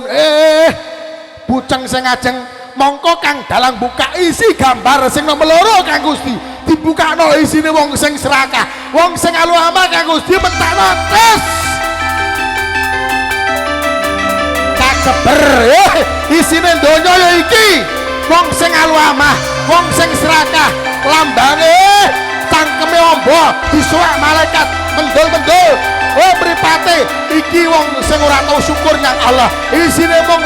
buceng sing ajeng mongko Kang Dalang buka isi gambar sing nomor loro Kang Gusti dibukakno isine wong sing serakah wong sing alu-ama Kang Gusti mentakno tes kageber isine donya ya iki wong sing alu-ama wong sing serakah lambange cangkeme ombo disuwak malaikat mendul-mendul mripate iki wong sing ora tau syukur nyang Allah isine mung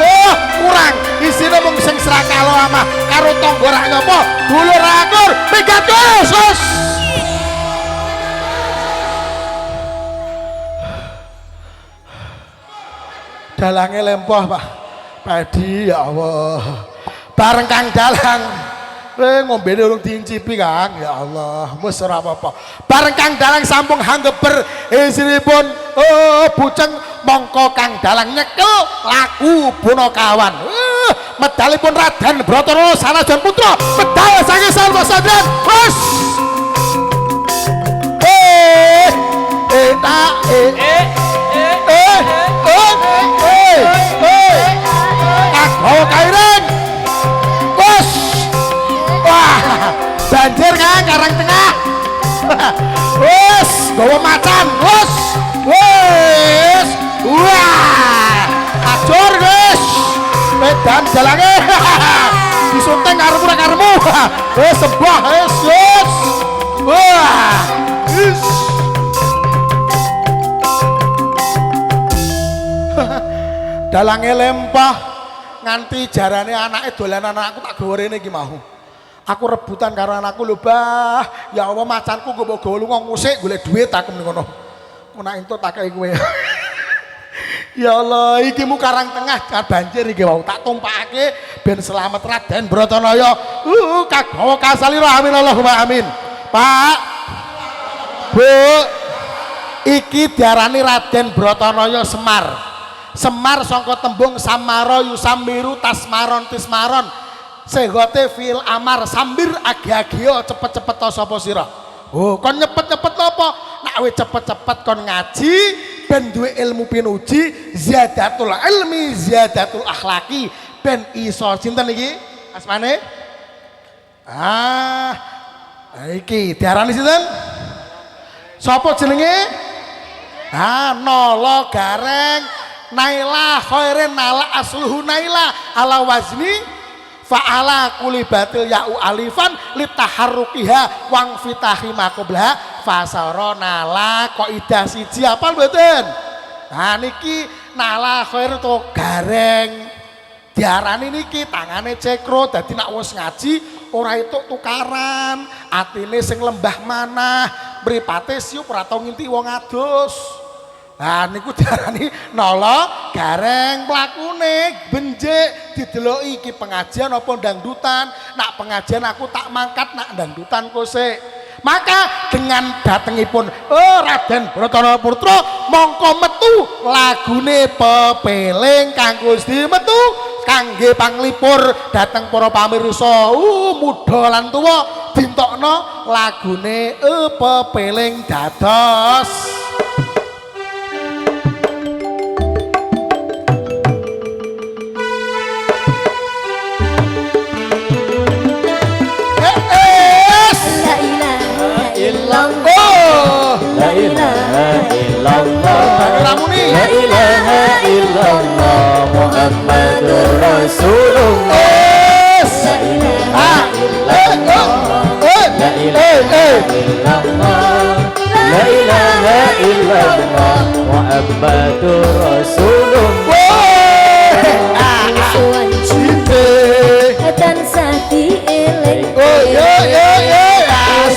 kurang isine mung sing serakah lama karo tangga ora nyapa dulur akur minggat Yesus dalange lempoh Pak padi ya Allah bareng Kang Dalang ngombene urung diincipi Kang ya Allah wis ora apa-apa bareng Kang Dalang sampung hanggeber isinipun buceng mongko Kang Dalang nyekel laku Punakawan medalipun Raden Bratara Sanajan Putra medal saking Salwa Sadran wes kaireng wes wah banjir Kang Karang Tengah wes gawa macan wes wah ajur wes medan jalange disunting karepmu ora karepmu wes sembah wes wah dalange lempah nganti jarane anake dolanan anakku tak gawa rene iki mau aku rebutan karo anakku lho bah ya Allah macanku gue bawa lunga ngusik golek duit aku ning kono nek entuk tak kei kowe ya Allah iki mu Karang Tengah banjir iki wau tak tumpakake ben selamat Raden Bratanaya kagawa kasalira amin Allahumma amin Pak Bu iki diarani Raden Bratanaya Semar sangka tembung samara yusamiru tasmaron tismaron segote fil amar sambir agi-agio cepet-cepet to sapa sira kon nyepet-nyepet apa nak we cepet-cepet kon ngaji ben duwe ilmu pinuji ziyadatul ilmi ziyadatul akhlaki ben iso sinten iki asmane iki diarani sinten sapa jenenge Nala Gareng Naila khairin nala asluhu naila ala wazni fa'ala kulibatil ya'u alifan litaharrukiha wang fitahi makoblah fasara nala kaidah siji apa mboten niki nala khair to gareng diarani niki tangane cekro dadi nek wis ngaji ora entuk tukaran atine sing lembah manah mripate siup ora tau nginti wong adus nah niku diarani nala gareng mlakune benjik dideloki iki pengajian apa dangdutan nak pengajian aku tak mangkat nak dangdutan kose maka dengan datengipun Raden Bratara Putra mongko metu lagune pepeling Kang Gusti metu kangge panglipur dateng para pamirsa muda lan tuwa dintokno lagune pepeling dados La ilaha illallah La ilaha illallah Muhammadur Rasulullah La ilaha illallah La Rasulullah Suwan cinta tansah dieling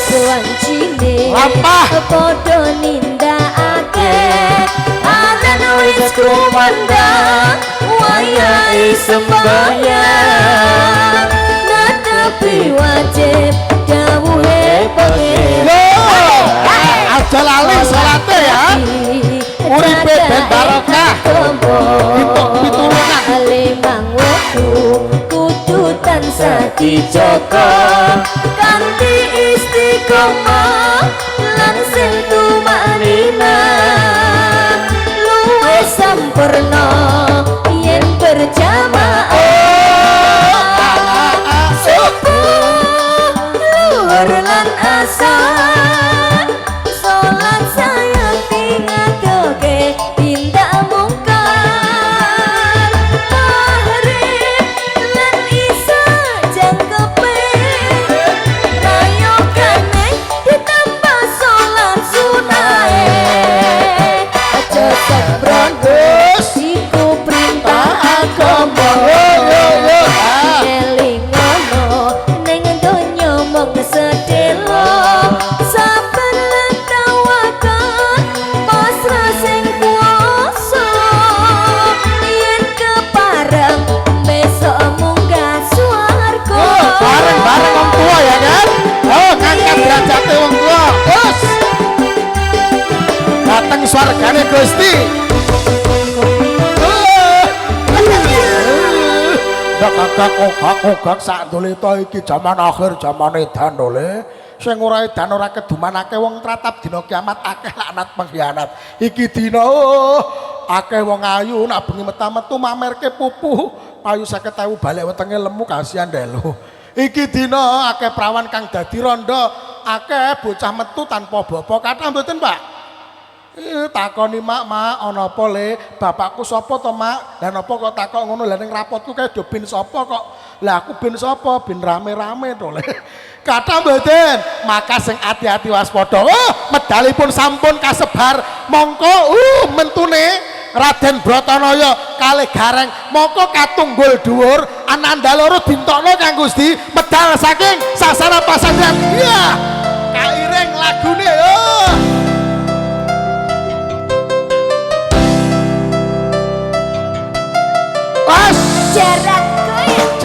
Suwan cinta Lampah. Podo nindakake Adan wis kumandang Wayai sembahyang Netepi wajib dawuhe pengen Aja lali salate ya. Uripe ben barokah. Pituk pitulungan. Limang waktu kudu tansah dijaga kanthi istiqomah lan sing tumanina luwih sampurna yen berjamaah subuh luhur lan asar salat sayang tingadoke tindak mungkar maghrib lan isya jangkepe rayokane ditambah salat sunahe aja sembrono iku perintah agama elingono ning donya mung sedelo saben lan tawakal pasrah sing kuwasa yen kepareng besok munggah swarga Bareng-bareng wong tua ya kan. Oh, ngangkat derajate wong tua. Bos. Dateng swargane Gusti. Dak kakak sak doleta iki jaman akhir zaman edan dole. Sing ora edan ora kedumanake wong tratap dina kiamat akeh laknat pengkhianat. Iki dina akeh wong ayu nak bengi metu mamerke pupuh payu 50.000 balik wetenge lemu kasihan delu. Iki dina akeh prawan kang dadi rondo, akeh bocah metu tanpa bapa. Kathah mboten, Pak? Takoni mak ana apa le? Bapakku sapa to, Mak? Lah napa kok takok ngono? Lah ning rapotku kae do bin sapa kok? Lah aku bin sapa? Bin rame-rame to le. Kathah mboten. Maka sing ati-ati waspada. Oh, medalipun sampun kasebar. Mongko mentune Raden Bratanaya kalih Gareng mongko katunggul dhuwur ananda loro dintokno kang Gusti medal saking Sasana Pasanggan. Iya. Kairing lagune yo. Pas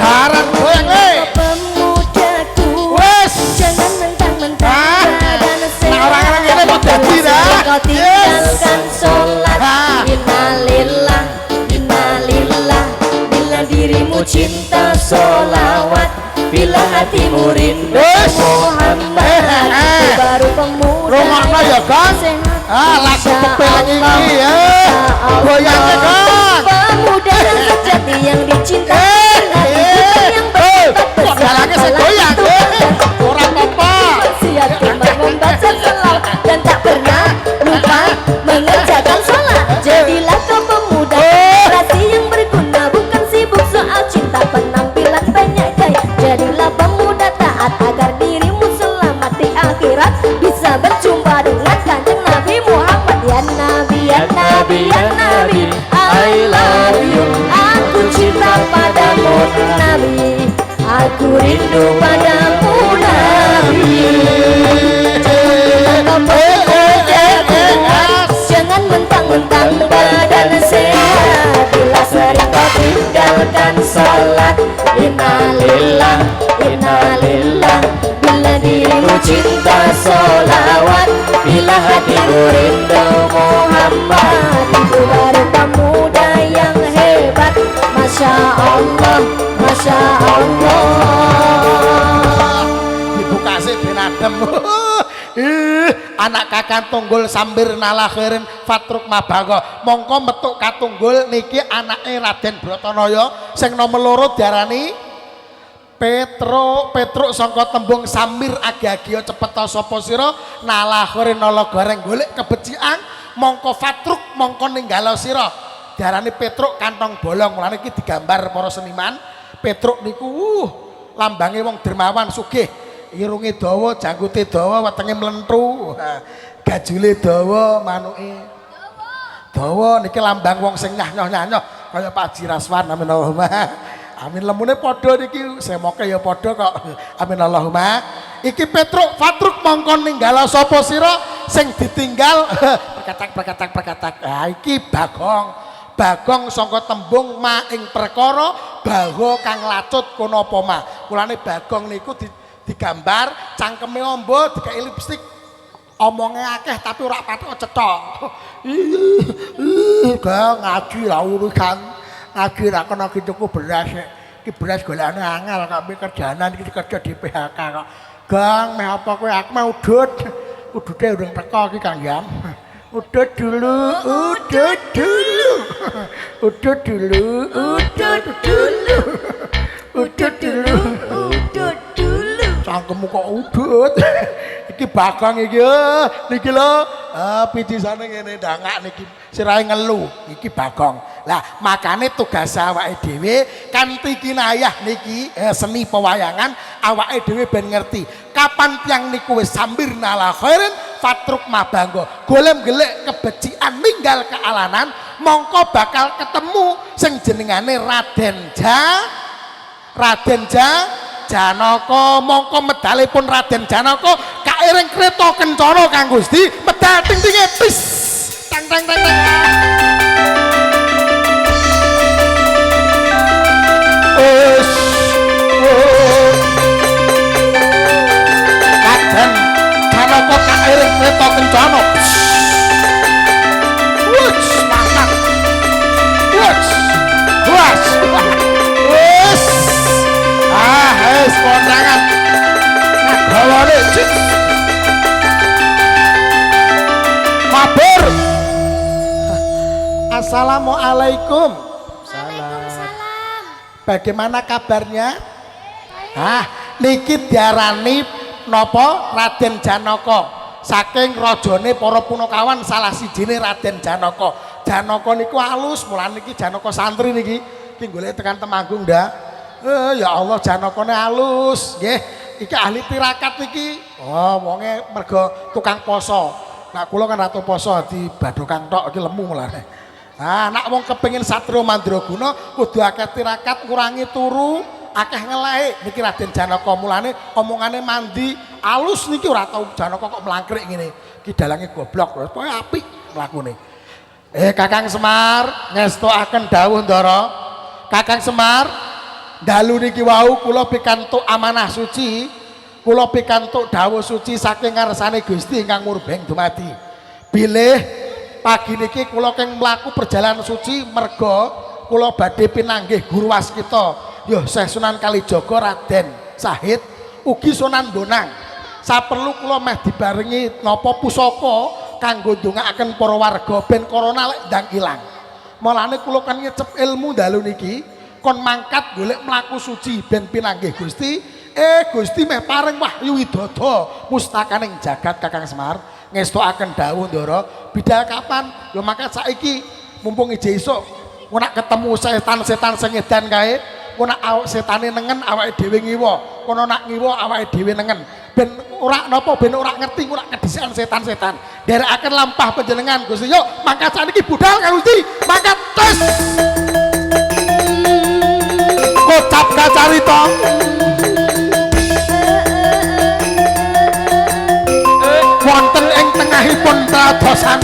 jaran goyang pemudaku wes jangan mentang-mentang dan orang-orang ini mau dadi dah. kau tinggalkan sholat innalillah innalillah bila dirimu cinta sholawat bila hatimu rindu Muhammad itu baru pemuda Rumahna ya kan? Lagu pepel ini ya. Goyangnya kan? Pemuda sejati yang dicintai yang kok galaknya segoyang orang apa siap gemar membaca selawat dan tak pernah lupa mengerjakan sholat. Jadilah kau pemuda rasi yang berguna bukan sibuk soal cinta penampilan banyak gaya. Jadilah pemuda taat agar dirimu selamat di akhirat bisa berjumpa dengan kanjeng Nabi Muhammad. Ya Nabi ya Nabi ya Nabi I love you. Aku cinta padamu Nabi, aku rindu padamu Nabi. Jangan mentang-mentang badan sehat bila sering kau tinggalkan sholat. Innalillah innalillah bila dirimu cinta sholawat bila hatimu rindu Muhammad itu baru pemuda yang hebat. Masya Allah Masya Allah. dibuka sih ben adem. Anak kakang tunggul sambir nalakhirin fatruk mabago mongko metuk katunggul niki anake Raden Bratanaya sing nomor loro diarani Petruk sangka tembung samir agi-agi cepet ta sapa sira nalakhirin nala goreng golek kebecikan mongko fatruk mongko ninggalo sira diarani Petruk kantong bolong. Mulane iki digambar para seniman Petruk niku lambange wong dermawan sugih. Irunge dawa, janggute dawa, wetenge mlenthu. Gajule dawa, manuke dawa niki lambang wong sing nyah-nyoh kaya Pak Haji Raswan amin Allahumma amin lemune padha niki semoke ya padha kok amin Allahumma iki Petruk Fatruk mongkon ninggala sapa sira sing ditinggal perkatak iki Bagong sangka tembung ma ing perkara bawa kang lacut kono apa ma mulane Bagong niku digambar cangkeme amba dikai lipstik omongnya akeh tapi ora patok cetok ngaji ra urusan ngaji ra kena tuku beras iki beras golekane angel kok kerjaan iki kerja di PHK kok Gang meh apa kowe aku mau udude urung teko iki Kang Yam udut dulu cangkemmu kok udut iki Bagong iki niki lho picisane ngene ndangak niki sirahe ngelu iki Bagong lah makane tugas awake dhewe kanthi kinayah niki seni pewayangan awake dhewe ben ngerti kapan tiang niku wis sambirna la khairin fatruk mabanggo golem gelek kebecikan ninggal kealanan mongko bakal ketemu sing jenengane Raden Janaka mongko medalipun Raden Janaka kairing kreta kencana Kang Gusti medal ting-tinge pis tang tang tang tang Raden Janaka kairing kreta kencana wuts mangkat wuts wuts wis wis kondangan gawane mabur Assalamualaikum. Waalaikumsalam. Bagaimana kabarnya? Niki diarani napa Raden Janaka saking rajane para punakawan salah sijine Raden Janaka. Janaka niku alus mulane niki Janaka santri niki golek tekan Temanggung ndak. Ya Allah Janakane alus nggih. Iki ahli tirakat iki. Oh wonge mergo tukang poso. Nak kula kan ratu poso di badokang tok iki lemu mulane. Nak wong kepengin satrio mandraguna kudu akeh tirakat ngurangi turu akeh ngelek niki Raden Janaka mulane omongane mandi alus niki ora tau Janaka kok mlangkrik ngene iki dalange goblok pokoke apik mlakune Kakang Semar ngestokaken dawuh ndara Kakang Semar dalu niki wau kula pikantuk amanah suci kula pikantuk dawuh suci saking ngarsane Gusti ingkang murbeng dumadi bilih pagi niki kula keng mlaku perjalanan suci merga kula badhe pinanggih guru waskita ya Syekh Sunan Kalijaga Raden Sahid ugi Sunan Bonang saperlu kula meh dibarengi napa pusaka kanggo ndongaaken para warga ben corona lek ndang ilang mulane kula kan ngecep ilmu dalu niki kon mangkat golek mlaku suci ben pinanggih Gusti Gusti meh paring wahyu widodha mustakaning jagat Kakang Semar ngestokaken dawuh ndara bidal kapan lho maka saiki mumpung ije esuk nak ketemu setan-setan sing edan kae nak awak setane nengen awake dhewe ngiwa kono nak ngiwa awake dhewe nengen ben ora napa ben ora ngerti ora kedisikan setan-setan derekaken lampah panjenengan Gusti yuk mangkat saniki budal Kang Gusti mangkat tes kocap kacarita wonten ing tengahipun pradosan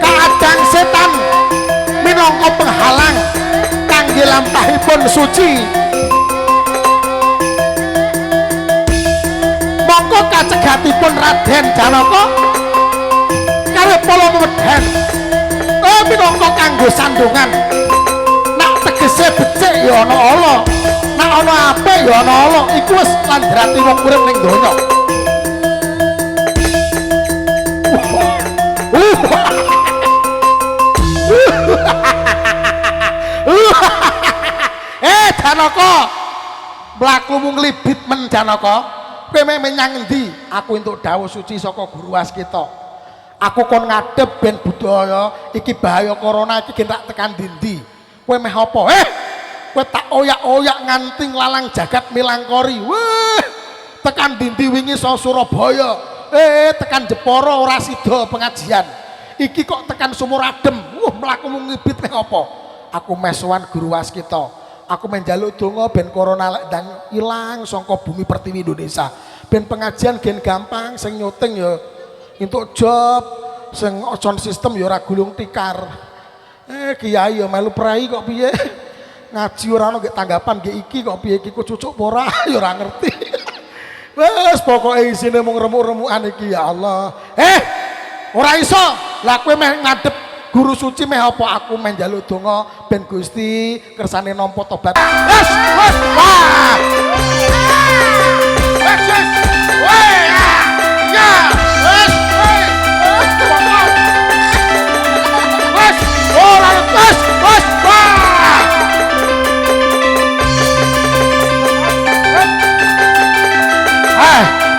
kadang setan minangka penghalang kangge lampahipun suci mongko kacegatipun Raden Janaka karo pala medhen minangka kanggo sandungan nak tegese becik ya ana ala nak ana apik ya ana ala iku wis landhrati wong urip ning donya Janaka mlakumu nglibit men Janaka kowe menyang endi aku entuk dawuh suci saka guru waskita aku kon ngadep ben budaya iki bahaya corona iki gendak tekan ndi kowe meh apa kowe tak oyak-oyak nganti lalang jagat milangkori weh tekan ndi wingi sa Surabaya tekan Jepara ora sida pengajian. Iki kok tekan Sumur Adem. Mlaku ngibit ning apa? Aku mesowan guru waskita. Aku menjaluk donga ben corona lek ndang ilang saka bumi pertiwi Indonesia. Ben pengajian gen gampang, sing nyuting ya entuk job, sing sound system ya ora gulung tikar. Kiai ya melu prai kok piye? Ngaji ora ono nggih tanggapan nggih iki kok piye iki cucuk ora ya ora ngerti. Wes pokoke isine mung remuk-remukan iki ya Allah. Ora iso. Lah kowe meh ngadep guru suci meh apa aku meh njaluk donga ben Gusti kersane nampa tobat. Wes, wes. Wah. Wes, wes. Weh. Ya. Wes, wes. Wes. Ora wes, wes. Wah.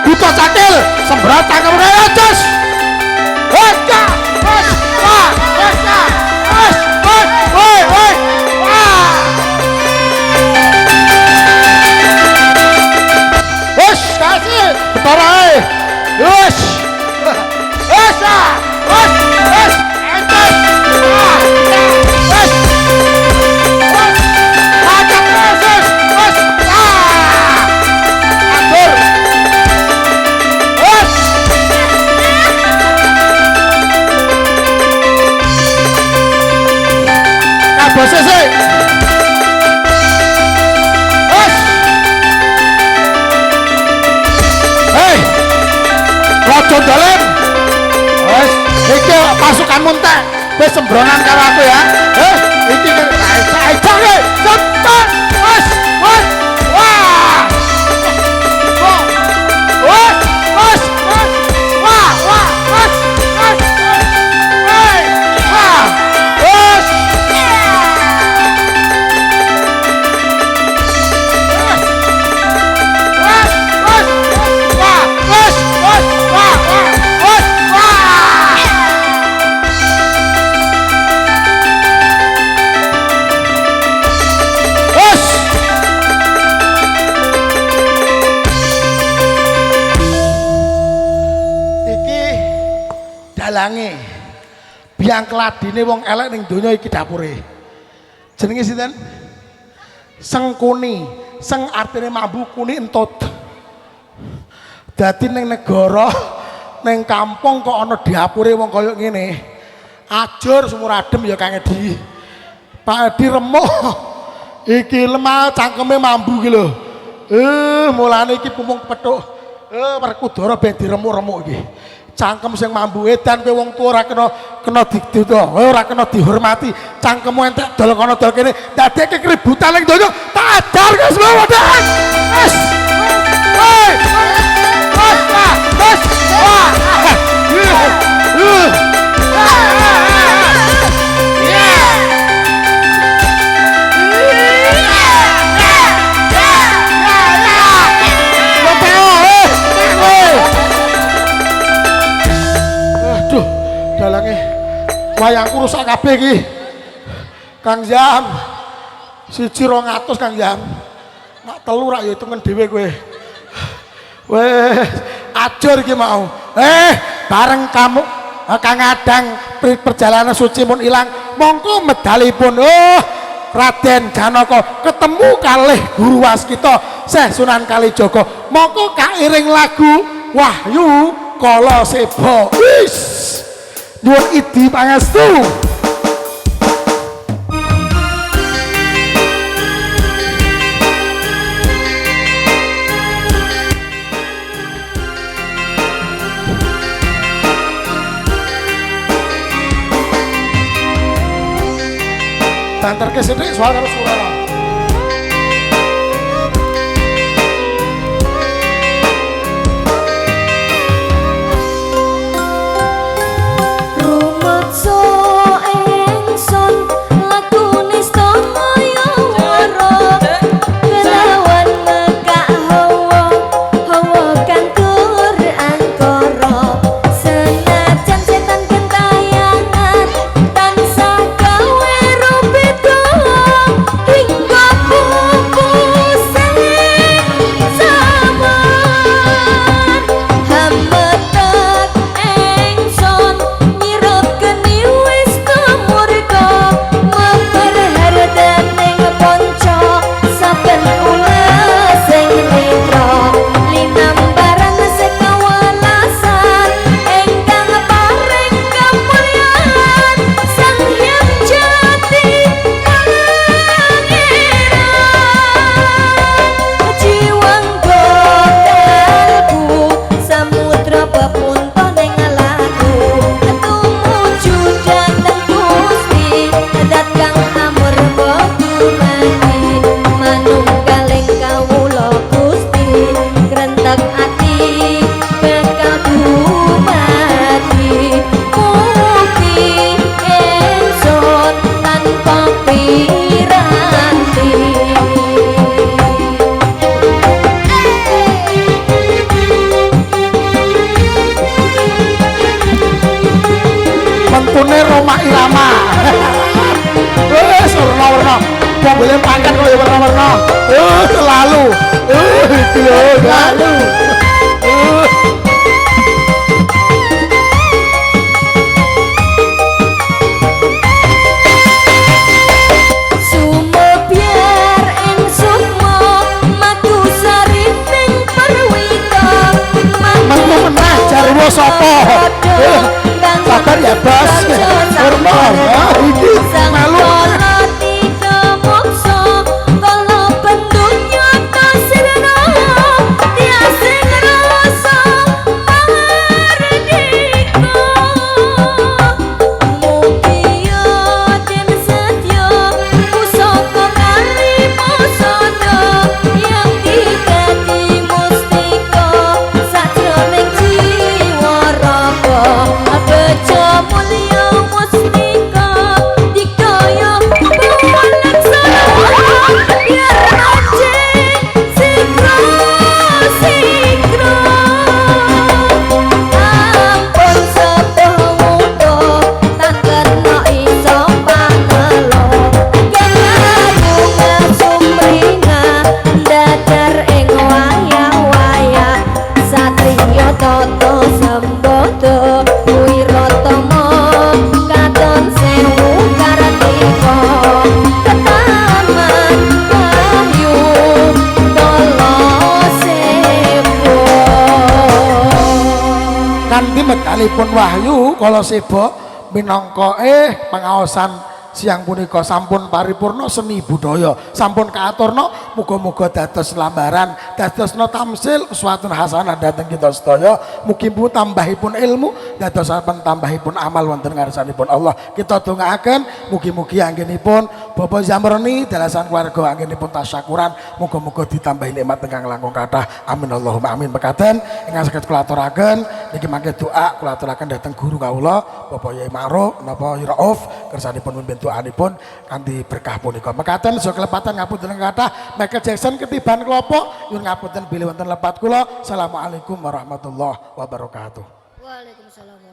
Buta cakil, sembrat tangkap raya jos. Weka, wes, wah, weka, wes, wes, weh, weh, wah. Wes, kasih, betarai, wes, wes, wes, wes, entos, wah, wes, wes, ajak proses, wes, wah, atur. Bos sih. Wes. Hei. Raja dalan. Wes, iki pasukanmu entek. Wis sembronan karo aku ya. Iki aja ge. Cepet. Wes, wes. Wah. Wes, wes, wes. Wah, wah, wes, wes. Hei. Wah. Wes. Dalange biang keladine wong elek ning donya iki dapure. Jenenge sinten? Sengkuni. Seng artine mambu, kuni entut. Dadi ning negara, ning kampung kok ana dapure wong kaya ngene. Ajur Sumur Adem ya Kang Edi. Pak Edi remuk. Iki lemah cangkeme mambu iki lho. Mulane iki pumung pethuk. Werkudara ben diremuk-remuk iki. Cangkem sing mambu edan kowe wong tuwa ora kena ora kena dihormati. Cangkemmu entek dol kono dol kene ndadekke keributan ning donya. Tak adar guys semua wadah. Wes. Hei. Wes. Wah. Dalange wayangku rusak kabeh iki. Kang Jam. 1.200 Kang Jam. Nak telu rak ya hitungan dhewe kowe. Weh, ajur iki mau. Bareng kamu Kang Adang perjalanan suci pun ilang, mongko medalipun. Raden Janaka ketemu kalih guru waskita Syekh Sunan Kalijaga. Mongko kairing lagu Wahyu Kala Seba. Wis. Nyuwun idi pangestu. Banterke sithik soal karo Surara. Hingga irama. Wis warna-warna. Wong boleh pangkat kaya warna-warna. Selalu. Iki lho, lalu. Sumo biar ing sukmo matu sariping perwita Menah jarwo sapa? Sabar ya, Bos. Hormat. Iki malu. Mekalipun wahyu kala seba minangka pengaosan siang punika sampun paripurna seni budaya sampun kaaturna muga-muga dados lambaran dadosna tamsil uswatun hasanah dhateng kita sedaya mugi-mugi tambahipun ilmu dadosaken tambahipun amal wonten ngarsanipun Allah kita dongaaken mugi-mugi anggenipun Bapak Zamroni dalasan keluarga anggenipun tasyakuran muga-muga ditambahi nikmat ingkang langkung kathah amin Allahumma amin mekaten ingkang saged kula aturaken niki mangke doa kula aturaken dhateng guru kawula Bapak Yai Ma'ruf napa Rauf kersanipun mimpin doanipun kanthi berkah punika mekaten saha kelepatan ngapunten kathah Michael Jackson ketiban klopo nyuwun ngapunten bilih wonten lepat kula assalamualaikum warahmatullahi wabarakatuh. Waalaikumsalam.